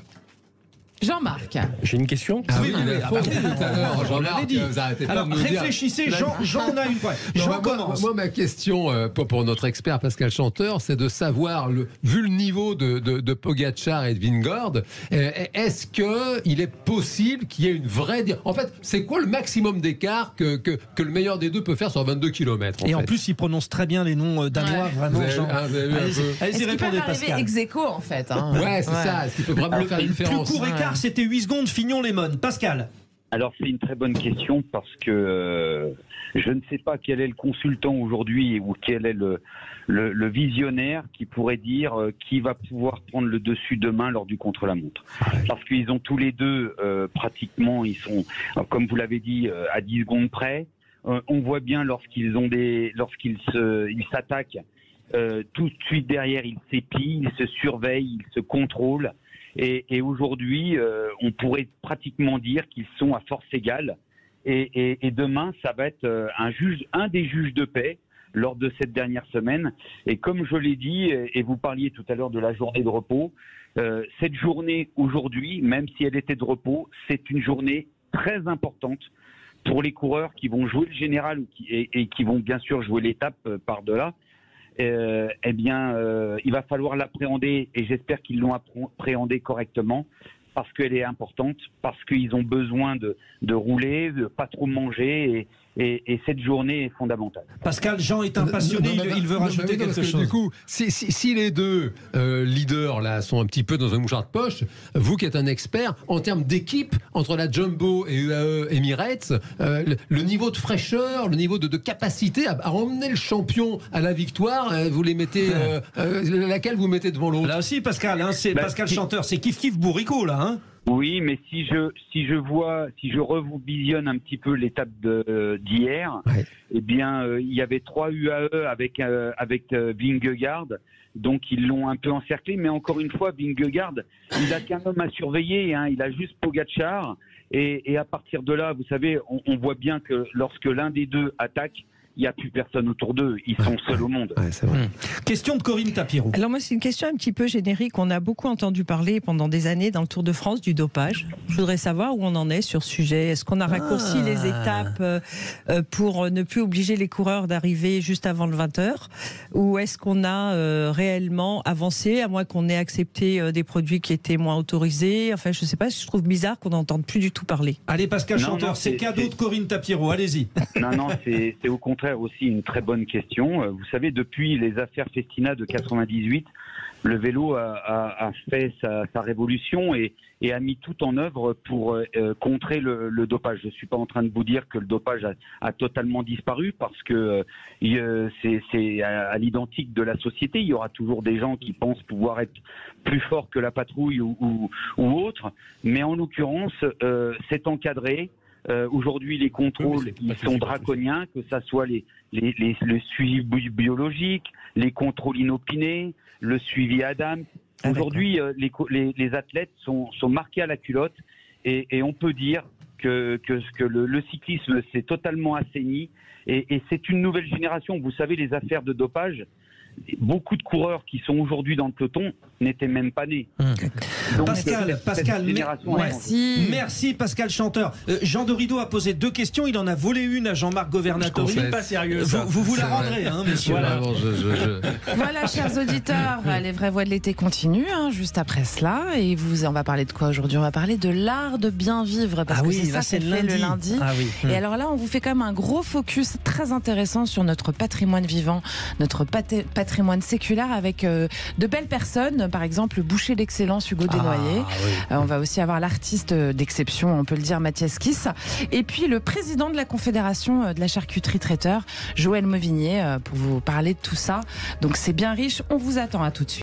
Jean-Marc. J'ai une question. Oui, tout à l'heure. J'en l'avais dit. Alors réfléchissez, Jean en a une. Jean commence. Moi, ma question pour notre expert Pascal Chanteur, c'est de savoir, vu le niveau de Pogačar et de Vingegaard, est-ce qu'il est possible qu'il y ait une vraie... En fait, c'est quoi le maximum d'écart que le meilleur des deux peut faire sur 22 km Et en plus, il prononce très bien les noms danois, vraiment. Allez-y, répondez, Pascal. Ex aequo, en fait. Ouais, c'est ça. Est-ce qu'il peut vraiment faire une différence? Plus court écart, c'était 8 secondes, Fignon-Lémon. Pascal. Alors c'est une très bonne question parce que je ne sais pas quel est le consultant aujourd'hui ou quel est le visionnaire qui pourrait dire qui va pouvoir prendre le dessus demain lors du contre-la-montre. Parce qu'ils ont tous les deux pratiquement, ils sont, comme vous l'avez dit, à 10 secondes près. On voit bien lorsqu'ils s'attaquent, tout de suite derrière ils s'épient, ils se surveillent, ils se contrôlent. Et aujourd'hui, on pourrait pratiquement dire qu'ils sont à force égale. Et demain, ça va être un des juges de paix lors de cette dernière semaine. Et comme je l'ai dit, et vous parliez tout à l'heure de la journée de repos, cette journée aujourd'hui, même si elle était de repos, c'est une journée très importante pour les coureurs qui vont jouer le général et qui vont bien sûr jouer l'étape par-delà. Il va falloir l'appréhender et j'espère qu'ils l'ont appréhendé correctement parce qu'elle est importante, parce qu'ils ont besoin de rouler, de pas trop manger et cette journée est fondamentale. Pascal, Jean est un passionné, il veut rajouter quelque chose. Du coup, si les deux leaders là sont un petit peu dans un mouchoir de poche, vous qui êtes un expert, en termes d'équipe, entre la Jumbo et UAE Emirates, le niveau de fraîcheur, le niveau de capacité à emmener le champion à la victoire, vous les mettez, laquelle vous mettez devant l'autre? Là aussi, Pascal, c'est Pascal Chanteur, c'est kiff-kiff bourricot là, hein. Oui, mais si je revisionne un petit peu l'étape d'hier, eh bien, il y avait 3 UAE avec Vingegaard, donc ils l'ont un peu encerclé. Mais encore une fois, Vingegaard, il a qu'un homme à surveiller, hein, il a juste Pogačar, et à partir de là, vous savez, on voit bien que lorsque l'un des deux attaque, il n'y a plus personne autour d'eux, ils sont seuls au monde. Ouais, c'est vrai. Question de Corinne Tapiro. Alors moi c'est une question un petit peu générique, on a beaucoup entendu parler pendant des années dans le Tour de France du dopage. Je voudrais savoir où on en est sur ce sujet. Est-ce qu'on a raccourci les étapes pour ne plus obliger les coureurs d'arriver juste avant le 20h, ou est-ce qu'on a réellement avancé, à moins qu'on ait accepté des produits qui étaient moins autorisés? Enfin je ne sais pas, je trouve bizarre qu'on n'entende plus du tout parler. Allez Pascal Chanteur, c'est cadeau de Corinne Tapiro, allez-y. Non, c'est au contraire aussi une très bonne question. Vous savez, depuis les affaires Festina de 98, le vélo a fait sa révolution et a mis tout en œuvre pour contrer le dopage. Je ne suis pas en train de vous dire que le dopage a totalement disparu parce que c'est à l'identique de la société. Il y aura toujours des gens qui pensent pouvoir être plus forts que la patrouille ou autre. Mais en l'occurrence, c'est encadré. Aujourd'hui, les contrôles ils sont draconiens, que ça soit le suivi biologique, les contrôles inopinés, le suivi Adam. Aujourd'hui, les athlètes sont marqués à la culotte et on peut dire que le cyclisme s'est totalement assaini et c'est une nouvelle génération. Vous savez, les affaires de dopage, beaucoup de coureurs qui sont aujourd'hui dans le peloton n'étaient même pas nés. Donc, Pascal, merci Pascal Chanteur. Jean Dorido a posé 2 questions, il en a volé une à Jean-Marc Governatori. C'est pas sérieux. Ça. Vous la rendrez, hein, messieurs. Voilà. Voilà, chers auditeurs, les vraies voix de l'été continuent, juste après cela. Et on va parler de quoi aujourd'hui? On va parler de l'art de bien vivre, parce que c'est ça qu'on fait le lundi. Et alors là, on vous fait quand même un gros focus très intéressant sur notre patrimoine vivant, notre patrimoine séculaire, avec de belles personnes, par exemple le boucher d'excellence Hugo Desnoyers. On va aussi avoir l'artiste d'exception, on peut le dire, Mathias Kiss. Et puis le président de la Confédération de la charcuterie traiteur, Joël Mauvigné, pour vous parler de tout ça. Donc c'est bien riche, on vous attend, à tout de suite.